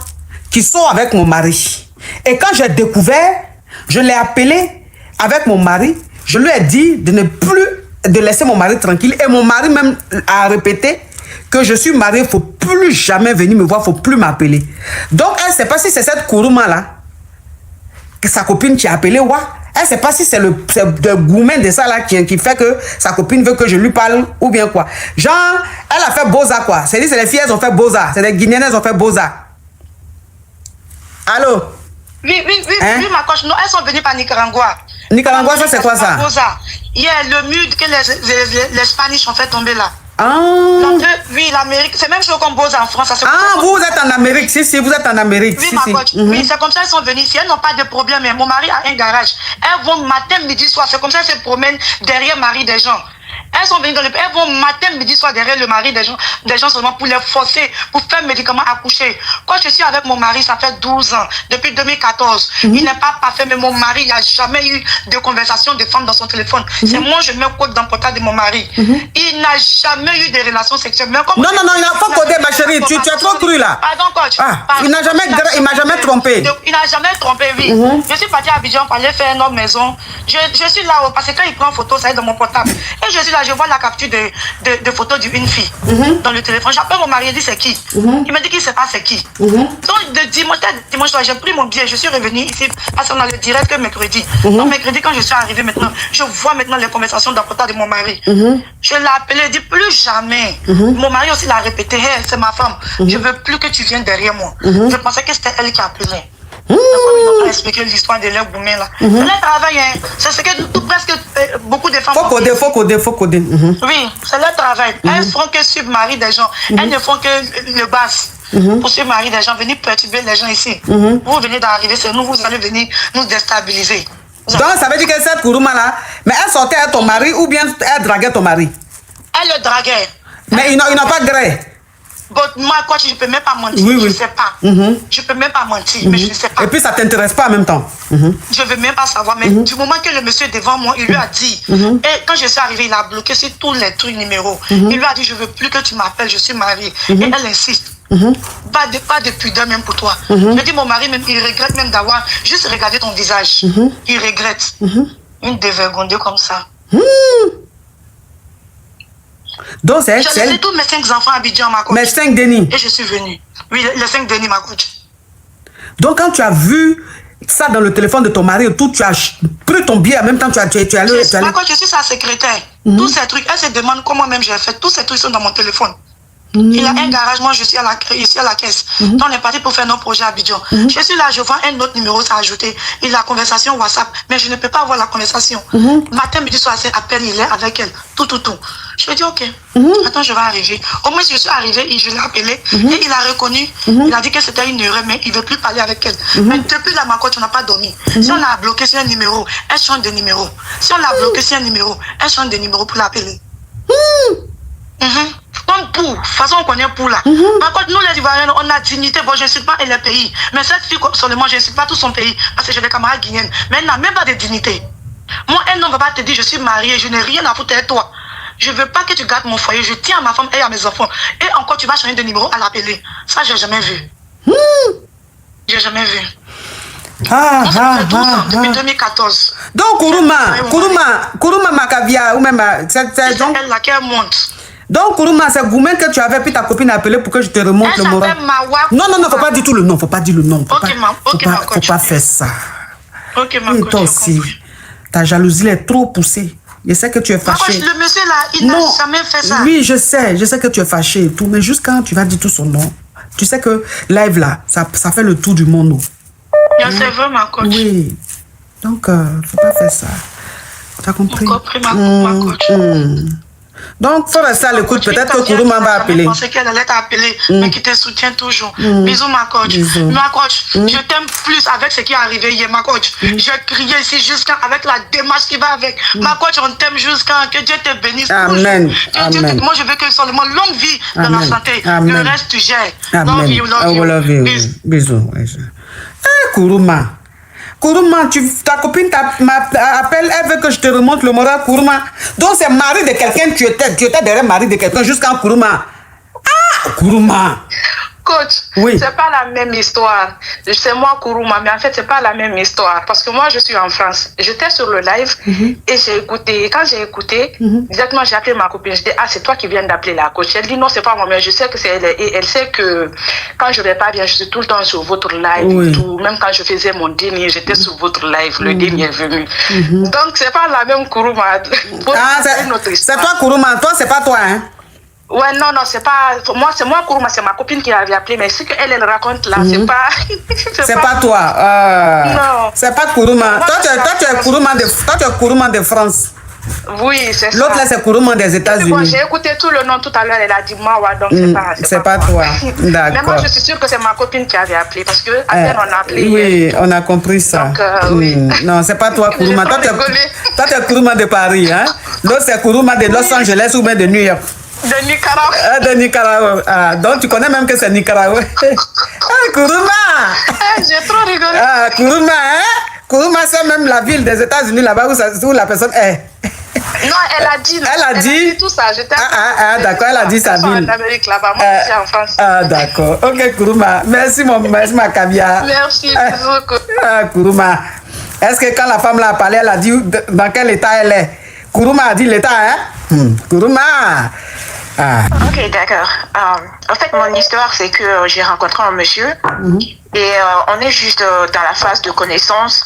qui sort avec mon mari. Et quand j'ai découvert, je l'ai appelé avec mon mari. Je lui ai dit de ne plus de laisser mon mari tranquille. Et mon mari même a répété que je suis mariée, il ne faut plus jamais venir me voir, il ne faut plus m'appeler. Donc, elle ne sait pas si c'est cette Kourouma-là, sa copine qui a appelé, ouais. Elle ne sait pas si c'est le Goumen de ça là qui fait que sa copine veut que je lui parle ou bien quoi. Genre, elle a fait Boza quoi. C'est-à-dire, c'est les filles, elles ont fait Boza. C'est les Guinéennes, elles ont fait Boza. Allô? Oui, ma coach. Non, elles sont venues par Nicaragua. Nicaragua, ça c'est quoi ça? Il y a le mur que les Spanish ont fait tomber là. Ah. Oui, l'Amérique, c'est même chose comme Boza en France. Ça, vous êtes en Amérique, si, vous êtes en Amérique. Oui, ma coach. Oui, c'est comme ça qu'elles sont venues ici. Elles n'ont pas de problème. Mon mari a un garage. Elles vont matin, midi, soir. C'est comme ça qu'elles se promènent derrière le mari des gens. Elles sont venues elles vont matin, midi, soir derrière le mari des gens seulement pour les forcer, pour faire médicaments accoucher. Quand je suis avec mon mari, ça fait 12 ans, depuis 2014. Il n'est pas parfait, mais mon mari, il n'a jamais eu de conversation de femme dans son téléphone. C'est moi, je mets code dans le portable de mon mari. Il n'a jamais eu de relations sexuelles. Non, il n'a pas codé, ma chérie. Tu as trop cru là. Pardon, coach. Il n'a jamais trompé. Il n'a jamais trompé, oui. Je suis partie à Abidjan pour aller faire une autre maison. Je suis là, parce que quand il prend photo, ça est dans mon portable. Et je suis là, je vois la capture de photos d'une fille dans le téléphone. J'appelle mon mari, il dit c'est qui? Il me dit qu'il ne sait pas c'est qui. Donc, de dimanche soir, j'ai pris mon billet, je suis revenue ici parce qu'on a le direct que mercredi. Donc, mercredi, quand je suis arrivée maintenant, je vois maintenant les conversations dans le portable de mon mari. Je l'ai appelé, il dit plus jamais. Mon mari aussi l'a répété, hey, c'est ma femme, je ne veux plus que tu viennes derrière moi. Je pensais que c'était elle qui appelait. Comme ils n'ont pas expliqué l'histoire de leur Goumen là. C'est leur travail, hein. C'est ce que presque beaucoup de femmes. Faut coder. Oui, c'est leur travail. Elles ne font que suivre mari des gens. Elles ne font que le bas. Pour suivre mari des gens, venir perturber les gens ici. Vous venez d'arriver, c'est nous, vous allez venir nous déstabiliser. Donc ça veut dire que cette Kourouma là, mais elle sortait à ton mari ou bien elle draguait ton mari? Elle le draguait. Mais ils n'ont pas gré. Bon, moi, coach, je ne peux même pas mentir. Je ne sais pas. Je ne peux même pas mentir, mais je ne sais pas. Et puis, ça ne t'intéresse pas en même temps. Je ne veux même pas savoir. Mais du moment que le monsieur est devant moi, il lui a dit. Et quand je suis arrivée, il a bloqué sur tous les trucs numéros. Il lui a dit, je ne veux plus que tu m'appelles, je suis mariée. Et elle insiste. Pas de pudeur même pour toi. Je dis, mon mari, même, il regrette même d'avoir juste regardé ton visage. Il regrette. Une dévergondée comme ça. Donc c'est J'ai laissé tous mes 5 enfants à Abidjan, ma coach. Mes 5 Denis. Et je suis venue. Oui, les 5 Denis, ma coach. Donc quand tu as vu ça dans le téléphone de ton mari et tout, tu as pris ton billet en même temps, tu es allé... Ma coach, je suis sa secrétaire. Tous ces trucs, elle se demande comment même j'ai fait. Tous ces trucs sont dans mon téléphone. Il a un garage, moi je suis ici à la caisse. Donc on est parti pour faire nos projets à Abidjan. Je suis là, je vois un autre numéro s'ajouter. Il a conversation WhatsApp, mais je ne peux pas avoir la conversation. Matin, midi, soir, c'est à peine, il est avec elle. Tout. Je lui dis ok, attends, je vais arriver. Au moins, je suis arrivée, je l'ai appelé et il a reconnu. Il a dit que c'était une erreur, mais il ne veut plus parler avec elle. Mais depuis là, ma coach, on n'a pas dormi. Si on a bloqué sur un numéro, elle change de numéro. Si on l'a bloqué sur un numéro, elle change de numéro pour l'appeler. Comme pour, de toute façon on connaît pour là. Par contre, nous les Ivoiriens, on a dignité. Bon, je ne suis pas et les pays. Mais cette fille, seulement, je ne suis pas tout son pays. Parce que j'ai des camarades guinéennes. Mais elle n'a même pas de dignité. Moi, un homme ne va pas te dire, je suis mariée, je n'ai rien à foutre avec toi. Je ne veux pas que tu gardes mon foyer. Je tiens à ma femme et à mes enfants. Et encore, tu vas changer de numéro à l'appeler. Ça, je n'ai jamais vu. J'ai jamais vu. Depuis 2014. Donc, Kourouma Makavia, ou même... C'est elle là qu'elle monte. Donc, Kourouma, c'est Goumen que tu avais, puis ta copine a appelé pour que je te remonte le moral. Non, faut pas dire tout le nom, faut pas dire le nom. Faut pas faire ça. Ok, ma coach. Toi aussi, ta jalousie est trop poussée. Je sais que tu es fâché. Le monsieur là, il n'a jamais fait ça. Oui, je sais que tu es fâché et tout, mais juste quand tu vas dire tout son nom, tu sais que live là, ça fait le tour du monde. C'est vrai, ma coach. Oui. Donc, faut pas faire ça. Tu as compris? J'ai compris, ma coach. Donc, faut rester à l'écoute. Peut-être que Kourouma va appeler. Je pensais qu'elle allait t'appeler, mais qui te soutient toujours. Bisous, ma coach. Ma coach, je t'aime plus avec ce qui est arrivé hier, ma coach. J'ai crié ici jusqu'à avec la démarche qui va avec. Ma coach, on t'aime jusqu'à que Dieu te bénisse. Amen. Amen. Moi, je veux que seulement longue vie dans la santé. Amen. Le reste, tu gères. Amen. Love you. Bisous. Kourouma. Kourouma, ta copine m'appelle, elle veut que je te remonte le moral, Kourouma. Donc c'est mari de quelqu'un, tu étais derrière mari de quelqu'un jusqu'à Kourouma. Kourouma. Coach, oui. C'est pas la même histoire. C'est moi Kourouma, mais en fait c'est pas la même histoire. Parce que moi je suis en France. J'étais sur le live et j'ai écouté. Quand j'ai écouté, directement j'ai appelé ma copine. Je dis c'est toi qui viens d'appeler la coach. Elle dit non, c'est pas moi, mais je sais que c'est elle. Et elle sait que quand je vais pas bien, je suis tout le temps sur votre live et tout. Même quand je faisais mon dernier, j'étais sur votre live. Le dernier est venu. Donc c'est pas la même Kourouma. C'est toi Kourouma, toi c'est pas toi, hein? Ouais, non, c'est pas... Moi, c'est moi, Kourouma, c'est ma copine qui avait appelé, mais ce qu'elle raconte là, c'est pas... c'est pas toi. Non. C'est pas Kourouma. Toi, tu es Kourouma de France. Oui, c'est ça. L'autre là, c'est Kourouma des États-Unis. Bon, j'ai écouté tout le nom tout à l'heure, elle a dit Mawa, donc c'est pas toi. D'accord. Mais moi, je suis sûre que c'est ma copine qui avait appelé, parce que à peine on a appelé. Oui, on a compris ça. Donc, oui. Non, c'est pas toi, Kourouma. Toi, tu es Kourouma de Paris, hein? L'autre, c'est Kourouma de Los Angeles ou bien de New York. De Nicaragua. De Nicaragua. Donc tu connais même que c'est Nicaragua. Kourouma. J'ai trop rigolé. Kourouma, hein? Kourouma, c'est même la ville des États-Unis là-bas où la personne est. Non, elle a dit. Elle a dit tout ça. J'étais d'accord, elle a dit sa ville. En Amérique là-bas, moi je suis en France. D'accord. Ok, Kourouma. Merci ma Kabia. Merci, bisous. Kourouma. Est-ce que quand la femme l'a parlé, elle a dit dans quel état elle est? Kourouma a dit l'état, hein? Kourouma. Ok, d'accord. En fait, mon histoire, c'est que j'ai rencontré un monsieur et on est juste dans la phase de connaissance.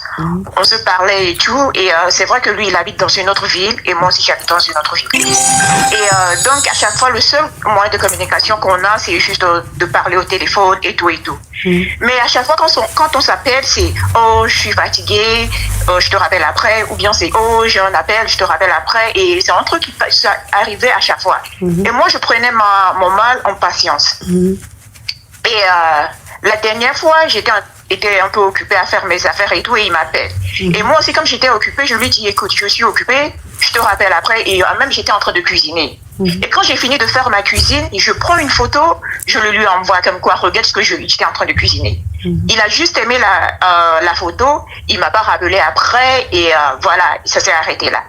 On se parlait et tout. Et c'est vrai que lui, il habite dans une autre ville et moi aussi, j'habite dans une autre ville. Et donc, à chaque fois, le seul moyen de communication qu'on a, c'est juste de parler au téléphone et tout et tout. Mais à chaque fois, quand on s'appelle, c'est « Oh, je suis fatiguée, je te rappelle après » ou bien c'est « Oh, j'ai un appel, je te rappelle après » et c'est un truc qui arrivait à chaque fois. Et moi, je prenais mon mal en patience. Et la dernière fois, j'étais un peu occupée à faire mes affaires et tout, et il m'appelle. Et moi aussi, comme j'étais occupée, je lui dis, écoute, je suis occupée, je te rappelle après, et même j'étais en train de cuisiner. Et quand j'ai fini de faire ma cuisine, je prends une photo, je le lui envoie comme quoi, regarde ce que j'étais en train de cuisiner. Il a juste aimé la photo, il m'a pas rappelé après, et voilà, ça s'est arrêté là.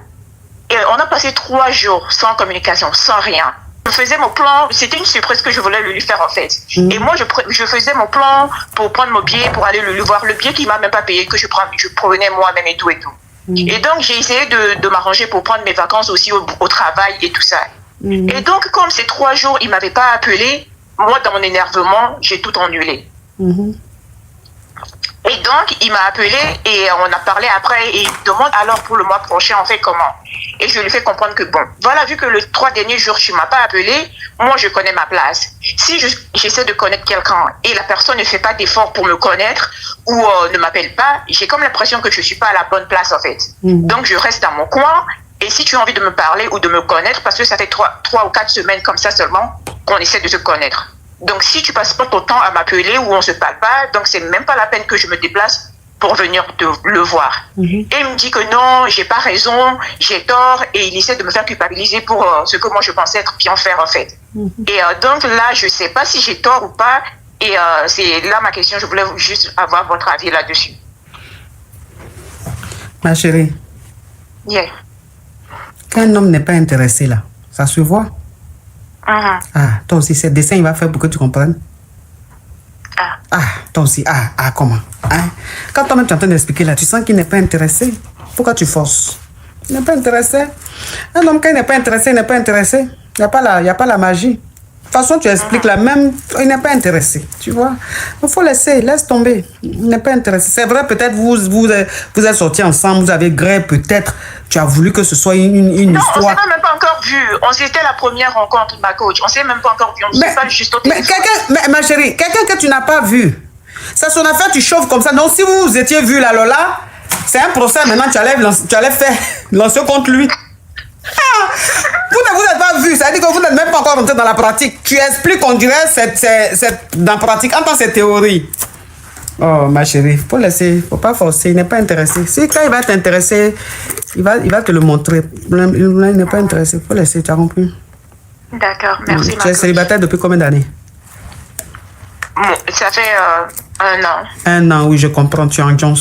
Et on a passé 3 jours sans communication, sans rien. Je faisais mon plan, c'était une surprise que je voulais lui faire en fait. Et moi, je faisais mon plan pour prendre mon billet, pour aller le voir. Le billet qu'il m'a même pas payé, que je prenais moi-même et tout et tout. Et donc, j'ai essayé de m'arranger pour prendre mes vacances aussi au travail et tout ça. Et donc, comme ces 3 jours, il ne m'avait pas appelé, moi, dans mon énervement, j'ai tout annulé. Et donc, il m'a appelé et on a parlé après et il me demande alors pour le mois prochain, on fait comment? Et je lui fais comprendre que bon, voilà, vu que les 3 derniers jours, tu ne m'as pas appelé, moi, je connais ma place. Si j'essaie de connaître quelqu'un et la personne ne fait pas d'effort pour me connaître ou ne m'appelle pas, j'ai comme l'impression que je ne suis pas à la bonne place, en fait. Donc, je reste dans mon coin. Et si tu as envie de me parler ou de me connaître, parce que ça fait 3 ou 4 semaines comme ça seulement qu'on essaie de se connaître. Donc, si tu passes pas ton temps à m'appeler ou on se parle pas, donc c'est même pas la peine que je me déplace pour venir le voir. Et il me dit que non, j'ai pas raison, j'ai tort, et il essaie de me faire culpabiliser pour ce que moi je pensais être bien faire en fait. Et donc là, je sais pas si j'ai tort ou pas, et c'est là ma question, je voulais juste avoir votre avis là-dessus. Ma chérie, Yeah. quand un homme n'est pas intéressé là, ça se voit. Ah, toi aussi, ce dessin, il va faire pour que tu comprennes. Toi aussi, comment? Quand toi-même tu es en train d'expliquer là, tu sens qu'il n'est pas intéressé. Pourquoi tu forces? Il n'est pas intéressé. Un homme, quand il n'est pas intéressé, il n'est pas intéressé. Il n'y a pas la magie. De toute façon, tu expliques la même, il n'est pas intéressé, tu vois. Il faut laisse tomber. Il n'est pas intéressé. C'est vrai, peut-être vous êtes sortis ensemble, vous avez gré, peut-être tu as voulu que ce soit une non, histoire. Non, on s'est même pas encore vu. C'était la première rencontre, ma coach. On s'est même pas encore vu. On s'est pas juste au téléphone. Mais ma chérie, quelqu'un que tu n'as pas vu, c'est son affaire, tu chauffes comme ça. Donc si vous étiez vu là, Lola, c'est un procès. Maintenant, tu allais faire lancer contre lui. Vous ne vous êtes pas vu, ça veut dire que vous n'êtes même pas encore rentré dans la pratique. Tu expliques, on dirait, c'est dans la pratique, en tant que c'est théorie. Oh, ma chérie, faut laisser, faut pas forcer, il n'est pas intéressé. Si quand il va t'intéresser, il va te le montrer. Il n'est pas intéressé, faut laisser, tu as compris? D'accord, merci. Tu es célibataire depuis combien d'années? Ça fait 1 an. 1 an, oui, je comprends, tu es en Jones.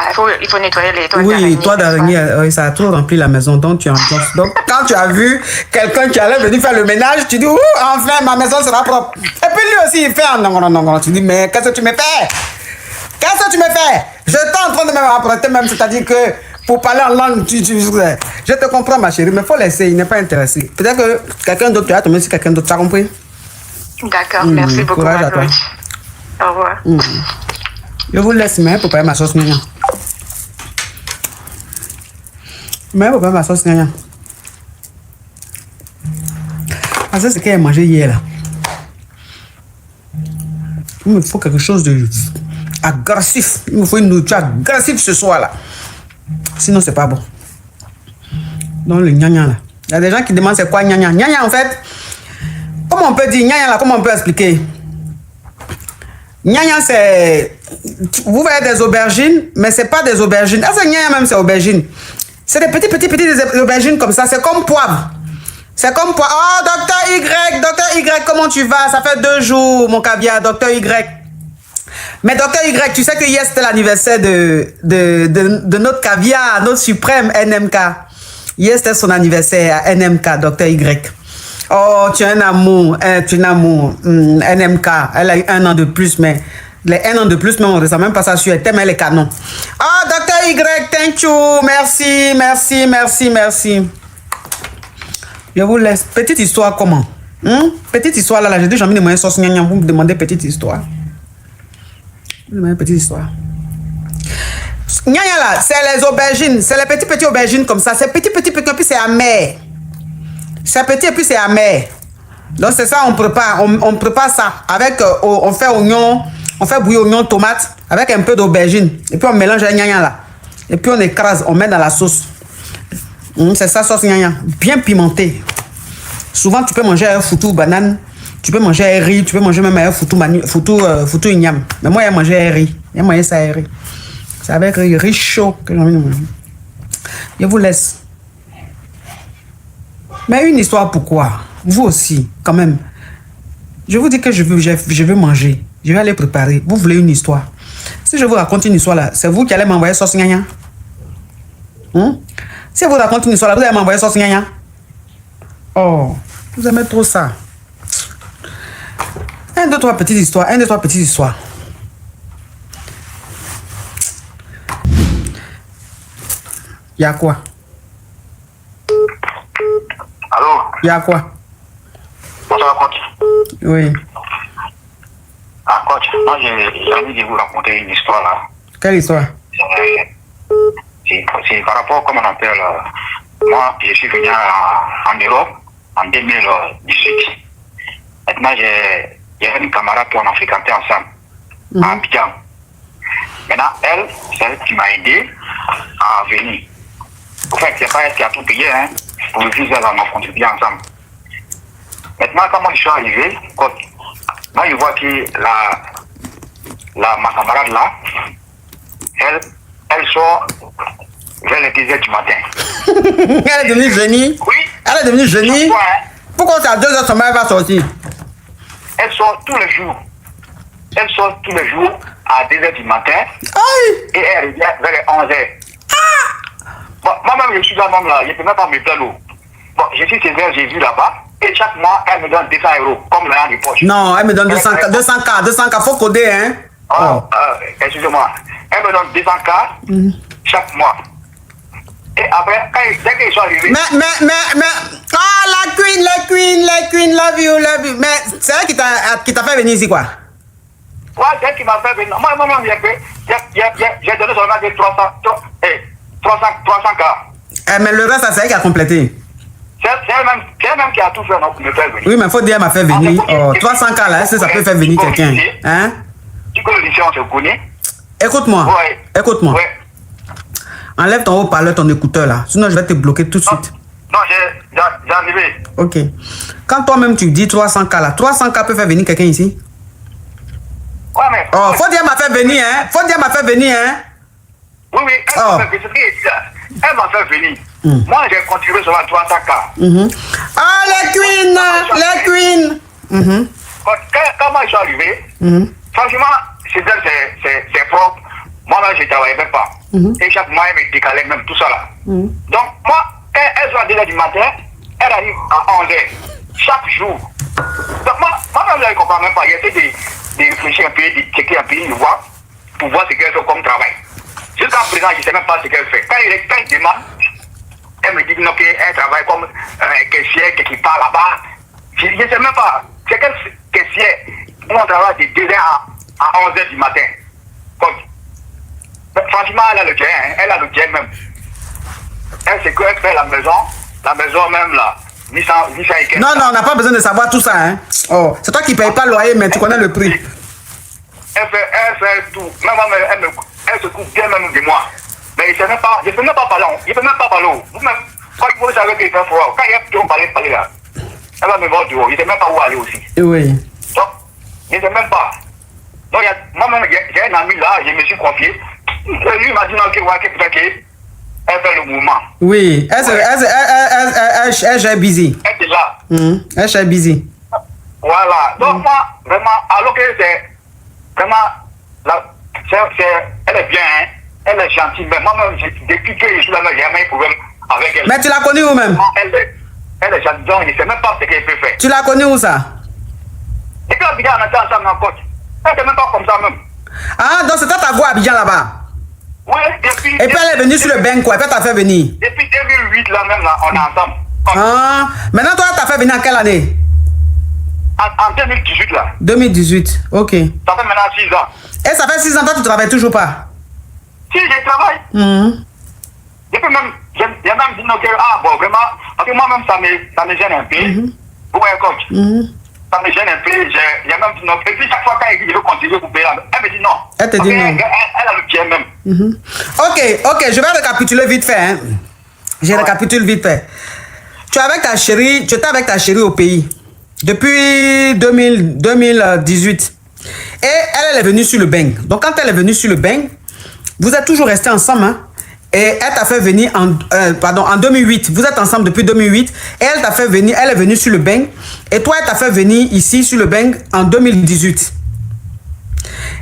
Il faut nettoyer les toits d'araignée. Oui, toits d'araignée, oui, ça a trop rempli la maison, donc tu es en Jones. Donc, quand tu as vu quelqu'un qui allait venir faire le ménage, tu dis, enfin, ma maison sera propre. Et puis lui aussi, il fait, non. Tu dis, mais qu'est-ce que tu me fais? Qu'est-ce que tu me fais? Je t'ai en train de me rapporter même, c'est-à-dire que pour parler en langue, je te comprends, ma chérie, mais il faut laisser, il n'est pas intéressé. Peut-être que quelqu'un d'autre, tu as tombé sur quelqu'un d'autre, tu as compris? D'accord, merci beaucoup, courage à toi. Au revoir. Je vous laisse, mais pour préparer ma sauce gnagnan. Parce que c'est qu'elle a mangé hier là. Il me faut quelque chose de agressif. Il me faut une nourriture agressive ce soir là. Sinon, c'est pas bon. Donc, le gnagnan là. Il y a des gens qui demandent c'est quoi gnagnan. Gnagnan en fait, comment on peut dire gnagnan là, comment on peut expliquer? Gnagnan c'est. Vous voyez des aubergines, mais c'est pas des aubergines. Ah, c'est gnagnan même, c'est aubergine. C'est des petites aubergines comme ça, c'est comme poivre. C'est comme poivre. Oh, docteur Y, comment tu vas? Ça fait 2 jours, mon caviar, docteur Y. Mais docteur Y, tu sais que hier c'était l'anniversaire de notre caviar, notre suprême NMK. Hier c'était son anniversaire à NMK, docteur Y. Oh, tu as un amour, NMK. Elle a eu 1 an de plus, mais les 1 an de plus, mais on ne ressent même pas ça sur elle, tellement elle est canon. Oh, docteur Y, thank you, merci. Je vous laisse. Petite histoire comment? Petite histoire là, j'ai dit j'ai envie de manger sauce gnagnan, vous me demandez petite histoire. Vous me demandez petite histoire. Gnagnan là, c'est les aubergines, c'est les petites aubergines comme ça, c'est petit, et puis c'est amer. C'est petit et puis c'est amer. Donc c'est ça, on prépare ça avec, on fait oignon, on fait bouillir oignon, tomate, avec un peu d'aubergine. Et puis on mélange les gnagnan là. Et puis on écrase, on met dans la sauce. C'est ça, sauce gnagnan. Bien pimentée. Souvent tu peux manger un foutou banane, tu peux manger un riz, tu peux manger même un foutou igname. Mais moi j'ai mangé un riz. J'ai mangé ça un riz. C'est avec riz chaud que j'ai envie de manger. Je vous laisse. Mais une histoire pourquoi? Vous aussi, quand même. Je vous dis que je veux manger. Je vais aller préparer. Vous voulez une histoire. Si je vous raconte une histoire là, c'est vous qui allez m'envoyer sauce gnagnan. Si je vous raconte une histoire là, vous allez m'envoyer sauce gnagnan. Oh, vous aimez trop ça. 1, 2, 3 petites histoires. Il y a quoi? Allô? Il y a quoi? Bonsoir, coach. Oui. Ah, coach, moi j'ai envie de vous raconter une histoire là. Quelle histoire? C'est par rapport, comme on appelle, moi je suis venu en Europe en 2018. Maintenant j'ai une camarade qui on a fréquenté ensemble à Abidjan. Maintenant elle, c'est elle qui m'a aidé à venir. En fait, c'est pas elle qui a tout payé, hein. Pour le visa, là, on a contribué ensemble. Maintenant, quand moi je suis arrivé, moi je vois que ma camarade là, elle sort vers les 2h du matin. Elle est devenue génie? Oui. Elle est devenue génie? Hein? Pourquoi c'est à 2h son mari va sortir? Elle sort tous les jours. Elle sort tous les jours à 2h du matin. Aïe. Et elle revient vers les 11h. Bon, moi-même, je suis là, même là, je ne peux même pas me plaindre. Bon, je suis sévère, j'ai vu là-bas. Et chaque mois, elle me donne 200 €, comme l'argent de poche. Non, elle me donne 200K, faut coder, hein. Excusez-moi. Elle me donne 200K chaque mois. Et après, dès qu'ils sont arrivés... Mais... Ah, la queen, love you. Mais c'est elle qui t'a fait venir ici, quoi? Ouais, c'est elle qui m'a fait venir. Moi-même, j'ai donné seulement 300K. Mais le reste, c'est elle qui a complété. C'est elle-même qui a tout fait pour me faire venir. Oui, mais il faut dire, elle m'a fait venir. 300K là, est-ce que ça peut faire venir quelqu'un? Hein? Tu connais l'lycée, on se connaît. Écoute-moi. Ouais. Écoute-moi. Ouais. Enlève ton haut-parleur, ton écouteur là. Sinon, je vais te bloquer tout de suite. Non, j'ai enlevé. Ok. Quand toi-même tu dis 300K là, 300K peut faire venir quelqu'un ici? Ouais, mais... Oh, faut dire, elle m'a fait venir, hein? Faut dire, elle m'a fait venir, hein? Oui, elle m'a fait venir. Moi, j'ai contribué sur la 300K. Ah, les queens! Quand moi je suis arrivé, franchement, c'est propre. Moi-même, je ne travaillais même pas. Et chaque mois, elle me décalait même tout ça là. Donc, moi, elle soit à 2h du matin, elle arrive à 11h. Chaque jour. Donc, moi-même, je ne comprends même pas. J'essaie de réfléchir un peu, de checker un peu, de voir, pour voir ce qu'elle fait comme travail. Jusqu'à présent, je ne sais même pas ce qu'elle fait. Quand il demande, elle me dit qu'elle travaille comme caissière, qui part là-bas. Je ne sais même pas. C'est quelle caissière où on travaille de 2h à 11h du matin. Franchement, elle a le gain, hein. Elle a le gain même. Elle sait qu'elle fait la maison même là. 800 et quelques. Non, on n'a pas besoin de savoir tout ça, hein. Oh, c'est toi qui ne payes pas le loyer, mais tu connais le prix. Elle fait tout. Même elle se coupe bien même de moi. Mais je ne peux même pas parler. Vous-même, quand vous savez qu'il fait froid, quand il y a parler là, elle va me voir du haut. Je ne sais même pas où aller aussi. Oui. Donc, je ne sais même pas. Donc, moi-même, j'ai un ami là, je me suis confié. Lui m'a dit non, peut-être elle fait le mouvement. Oui, elle gère busy. Elle est là. Elle gère busy. Voilà. Donc, moi, vraiment, alors que c'est vraiment, elle est bien, hein? Elle est gentille. Mais moi-même, depuis que je suis là, j'ai jamais eu problème avec elle. Mais tu l'as connue où même? Elle est gentille, donc je ne sais même pas ce qu'elle peut faire. Tu l'as connue où ça? Depuis Abidjan, on était ensemble en coach. Elle n'est même pas comme ça même. Ah, donc c'est toi ta go à Abidjan là-bas? Oui, depuis... Et puis elle est venue sur le bain quoi, et puis elle t'a fait venir? Depuis 2008 là même, là, on est ensemble. Ah, maintenant toi t'as fait venir en quelle année? En 2018 là. 2018, ok. Ça fait maintenant 6 ans. Et ça fait 6 ans, toi tu travailles toujours pas? Si, je travaille. Depuis même, j'ai même dit non que, bon, vraiment, parce que moi-même ça me gêne un peu. Vous voyez, coach? Ça me gêne un peu, j'ai même dit non. Et puis chaque fois quand elle dit je veux continuer pour payer, elle me dit non. Elle te dit non. Elle a le pied même. Ok, je vais récapituler vite fait. Hein. Je récapitule vite fait. Tu étais avec ta chérie au pays depuis 2018. Et elle est venue sur le bang. Donc quand elle est venue sur le bang, vous êtes toujours restés ensemble. Hein? Et elle t'a fait venir en 2008. Vous êtes ensemble depuis 2008. Et elle t'a fait venir, elle est venue sur le bang. Et toi, elle t'a fait venir ici sur le bang en 2018.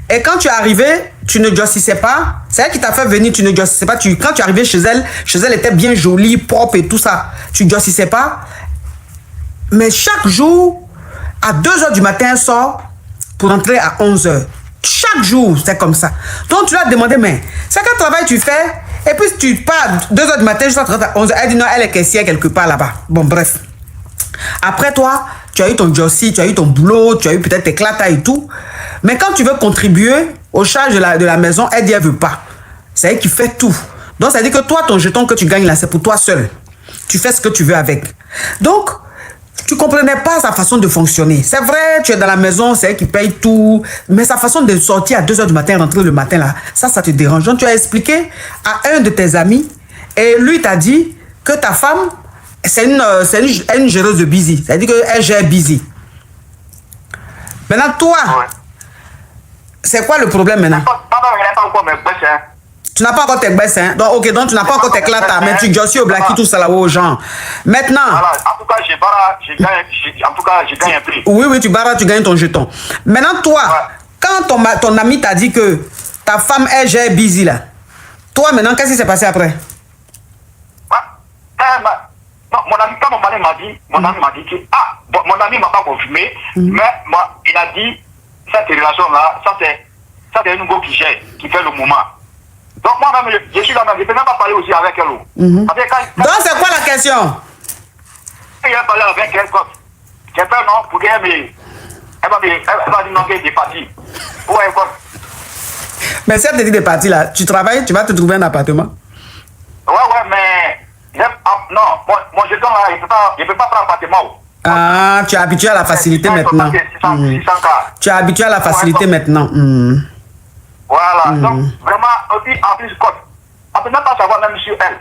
Et quand tu es arrivé, tu ne jossissais pas. C'est elle qui t'a fait venir, tu ne jossissais pas. Quand tu es arrivé chez elle était bien jolie, propre et tout ça. Tu ne jossissais pas. Mais chaque jour, à 2h du matin, elle sort pour rentrer à 11h. Chaque jour, c'est comme ça. Donc tu lui as demandé, mais c'est quel travail tu fais? Et puis tu pars 2h du matin, jusqu'à 11h. Elle dit non, elle est caissière quelque part là-bas. Bon, bref. Après toi, tu as eu ton jossi, tu as eu ton boulot, tu as eu peut-être tes clatas et tout. Mais quand tu veux contribuer aux charges de la maison, elle dit elle veut pas. C'est elle qui fait tout. Donc, ça veut dire que toi, ton jeton que tu gagnes là, c'est pour toi seul. Tu fais ce que tu veux avec. Donc, tu comprenais pas sa façon de fonctionner. C'est vrai, tu es dans la maison, c'est elle qui paye tout. Mais sa façon de sortir à 2h du matin, rentrer le matin là, ça te dérange. Donc, tu as expliqué à un de tes amis et lui t'a dit que ta femme, c'est une géreuse de busy. Ça veut dire qu'elle gère busy. Maintenant, toi, c'est quoi le problème maintenant? Tu n'as pas encore tes baisses, hein? Donc, ok, donc tu n'as pas encore tes clatas, mais tu jossis au blacki, tout ça là aux gens. Maintenant. Voilà, en tout cas, je gagne un prix. Oui, tu barras, tu gagnes ton jeton. Maintenant, toi, quand ton ami t'a dit que ta femme, elle gère busy là, toi maintenant, qu'est-ce qui s'est passé après? Non, quand mon ami m'a dit, que, mon ami m'a pas confirmé, mais moi, il a dit, cette relation-là, ça c'est un nouveau qui gère, qui fait le moment. Donc moi-même, je suis là même, je ne peux même pas parler aussi avec elle. Donc c'est quoi la question? Il a parlé avec elle, j'ai peur non, pour qu'elle me... Elle va dire non, qu'elle est partie. Ouais, quoi. Mais si elle te dit des parties là, tu travailles, tu vas te trouver un appartement. Ouais, mais... Non, mon jeton là, je ne peux pas prendre appartement. Ah, tu es habitué à la facilité maintenant. Tu es habitué à la facilité maintenant. Voilà, donc vraiment, en plus, on ne peut même pas savoir même sur elle.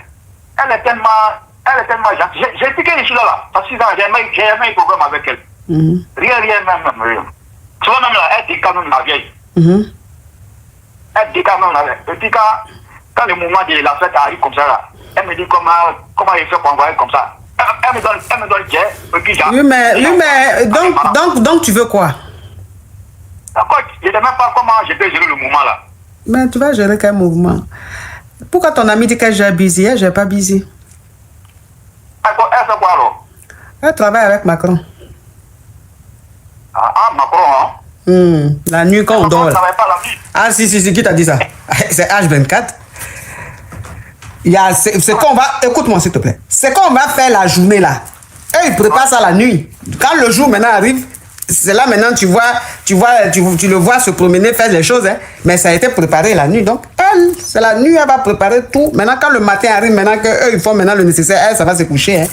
Elle est tellement gentille. J'ai expliqué ici là, parce que j'ai jamais eu un problème avec elle. Rien, même. Tu vois même là, elle dit quand même la vieille. Elle dit quand même la vieille. Et puis quand le moment de la fête arrive comme ça là, elle me dit comment il fait pour envoyer comme ça. Elle me donne jet, et puis oui, mais donc tu veux quoi? Je ne sais même pas comment je peux gérer le mouvement là. Mais tu vas gérer quel mouvement? Pourquoi ton ami dit qu'elle gère busy? Elle gère pas busy. Elle fait quoi alors? Elle travaille avec Macron. Macron, hein? La nuit quand on dort. Macron ne travaille pas la nuit. Ah si, qui t'a dit ça? C'est H24. C'est qu'on va... Écoute-moi s'il te plaît. C'est qu'on va faire la journée là. Eux, ils préparent ça la nuit. Quand le jour maintenant arrive, c'est là maintenant tu le vois se promener, faire les choses, hein. Mais ça a été préparé la nuit. Donc, elle, c'est la nuit, elle va préparer tout. Maintenant, quand le matin arrive, maintenant qu'eux, ils font maintenant le nécessaire, elle, ça va se coucher, hein.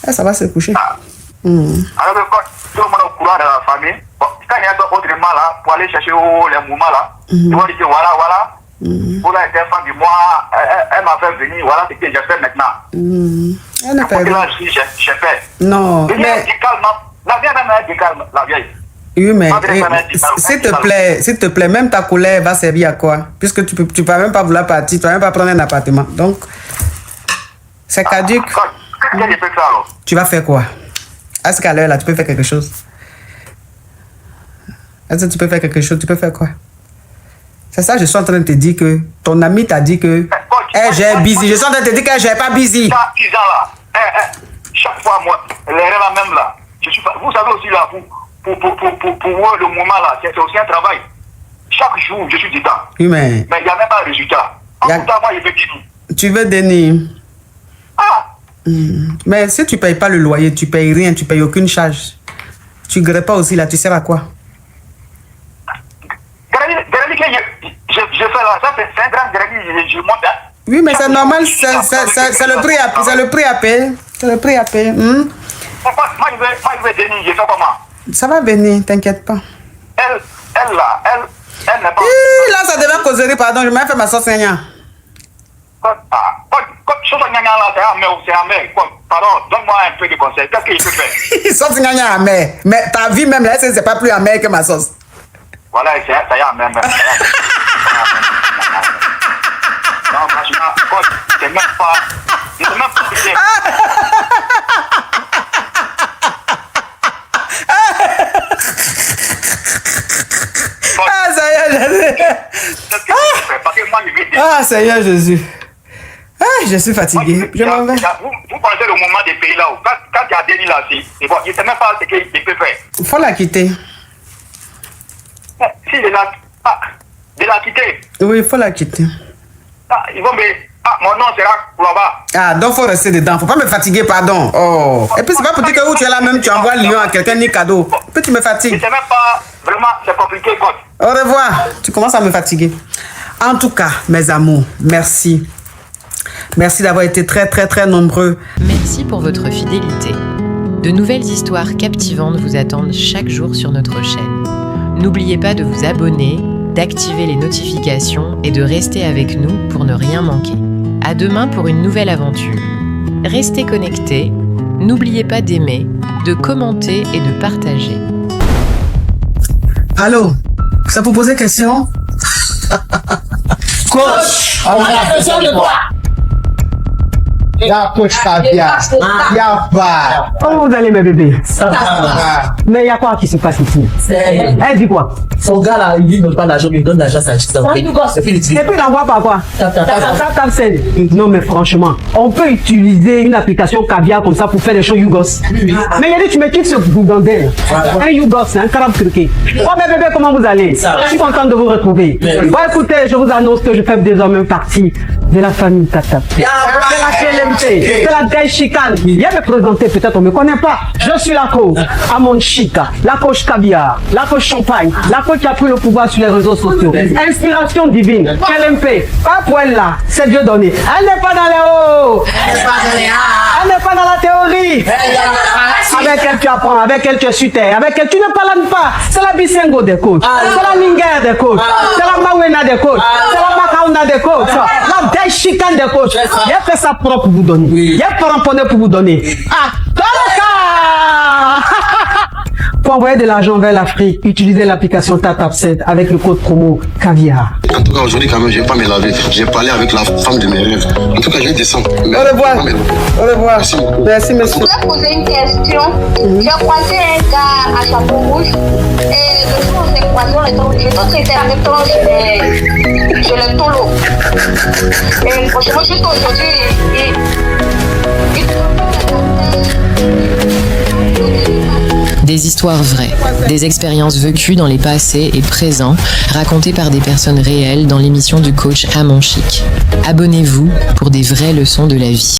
Elle, ça va se coucher. Alors, quand tout le monde est au courant de la famille, quand il y a autrement là, pour aller chercher les mouvements là, ils vont dire voilà. Pour la fin du mois, elle m'a fait venir, voilà ce que j'ai fait maintenant. Elle ne fait rien. J'ai fait. Non, mais... La vieille même est calme, la vieille. Oui, mais s'il te plaît, même ta colère va servir à quoi? Puisque tu vas même pas vouloir partir, tu vas même pas prendre un appartement. Donc, c'est caduc. Qu'est-ce que je peux faire alors? Tu vas faire quoi? Est-ce qu'à l'heure là, tu peux faire quelque chose? Est-ce que tu peux faire quelque chose? Tu peux faire quoi? C'est ça, je suis en train de te dire que ton ami t'a dit que elle gère busy. Je suis en train de te dire qu'elle gère pas busy. Chaque fois, moi, les rêves là même là, vous savez aussi là, pour moi, le moment là, c'est aussi un travail. Chaque jour, je suis dedans. Oui, mais il n'y a même pas de résultat. En tout cas, moi, je veux déni. Tu veux déni? Mais si tu ne payes pas le loyer, tu ne payes rien, tu ne payes aucune charge. Tu ne grèves pas aussi là, tu sers à quoi? Je fais là, ça c'est un grand grévy, je monte. Oui, mais c'est normal, c'est le prix à payer. C'est le prix à payer. Moi, je vais déni, je fais comment? Ça va venir, t'inquiète pas. Elle n'est pas... Là, ça devient causerie, pardon, je m'ai fait ma sauce gnagna. Sauce gnagna là, c'est amer. Pardon, donne-moi un peu de conseil. Qu'est-ce qu'il peut faire? Sauce gnagna amer. Mais ta vie même là, c'est pas plus amer que ma sauce. Voilà, ça y est amer. Non, franchement, c'est même pas... Je ne sais même pas... Ah, Seigneur Jésus. Ah, Seigneur Jésus. Ah, je suis fatigué. Je m'en vais. Vous pensez le moment des pays là où, quand il y a Denis là, c'est bon, il ne sait même pas ce qu'il peut faire. Il faut la quitter. Si, de la quitter. Oui, il faut la quitter. Ils vont me... mon nom sera là-bas. Ah, donc faut rester dedans. Faut pas me fatiguer, pardon. Oh. Et puis c'est pas pour dire que où tu es là même, tu envoies Lyon à quelqu'un ni cadeau. Et puis tu me fatigues. C'est même pas vraiment, c'est compliqué, coach. Au revoir. Tu commences à me fatiguer. En tout cas, mes amours, merci. Merci d'avoir été très, très, très nombreux. Merci pour votre fidélité. De nouvelles histoires captivantes vous attendent chaque jour sur notre chaîne. N'oubliez pas de vous abonner, d'activer les notifications et de rester avec nous pour ne rien manquer. À demain pour une nouvelle aventure. Restez connectés, n'oubliez pas d'aimer, de commenter et de partager. Allô, ça vous poser question? Coach, On a besoin de toi. ya coach Caviar, ya va. Comment vous allez mes bébés? Ça va. Mais il y a quoi qui se passe ici? Elle dit quoi? Son gars là, il lui donne pas l'argent, il donne l'argent à sa chiste. C'est fini. Et puis il envoie par quoi? Tap send. Non mais franchement, on peut utiliser une application Caviar comme ça pour faire des choses Yougos. Mais il y a dit tu me quittes ce Gougandel. Un Yougos, un carabe turqué. Oh mes bébés, comment vous allez? Je suis content de vous retrouver. Bon écoutez, je vous annonce que je fais désormais partie de la famille Tata. C'est la KLMT, c'est la Gaï Chicane. Viens me présenter, peut-être on ne me connaît pas. Je suis la coach Amon Chica, la coach Caviar, la coach Champagne, la coach qui a pris le pouvoir sur les réseaux sociaux. Inspiration divine, KLMP, pas pour elle là, c'est Dieu donné. Elle n'est pas dans les hauts, elle n'est pas dans la théorie. Avec elle tu apprends, avec elle tu es sur terre, avec elle tu ne parles pas. C'est la Bisengo des coachs, c'est la Ninger des coachs, c'est la Mawena des coachs, c'est la Makauna des coachs, la Gaï Chicane des coachs. Il a fait ça propre pour vous donner. Il a fait pour vous donner. Ah, dans le cas. Pour envoyer de l'argent vers l'Afrique, utilisez l'application TapTapSend avec le code promo Caviar. En tout cas, aujourd'hui, quand même, je vais pas me laver. J'ai parlé avec la femme de mes rêves. En tout cas, je descends. Au revoir. Au revoir. Merci beaucoup. Merci, Je monsieur. voulais poser une question. J'ai croisé un gars à chapeau rouge et le jour où on s'est croisé, j'ai d'autres été avec toi chez le Tolo. Et franchement, juste aujourd'hui, Des histoires vraies, des expériences vécues dans les passés et présents, racontées par des personnes réelles dans l'émission du coach Amon Chic. Abonnez-vous pour des vraies leçons de la vie.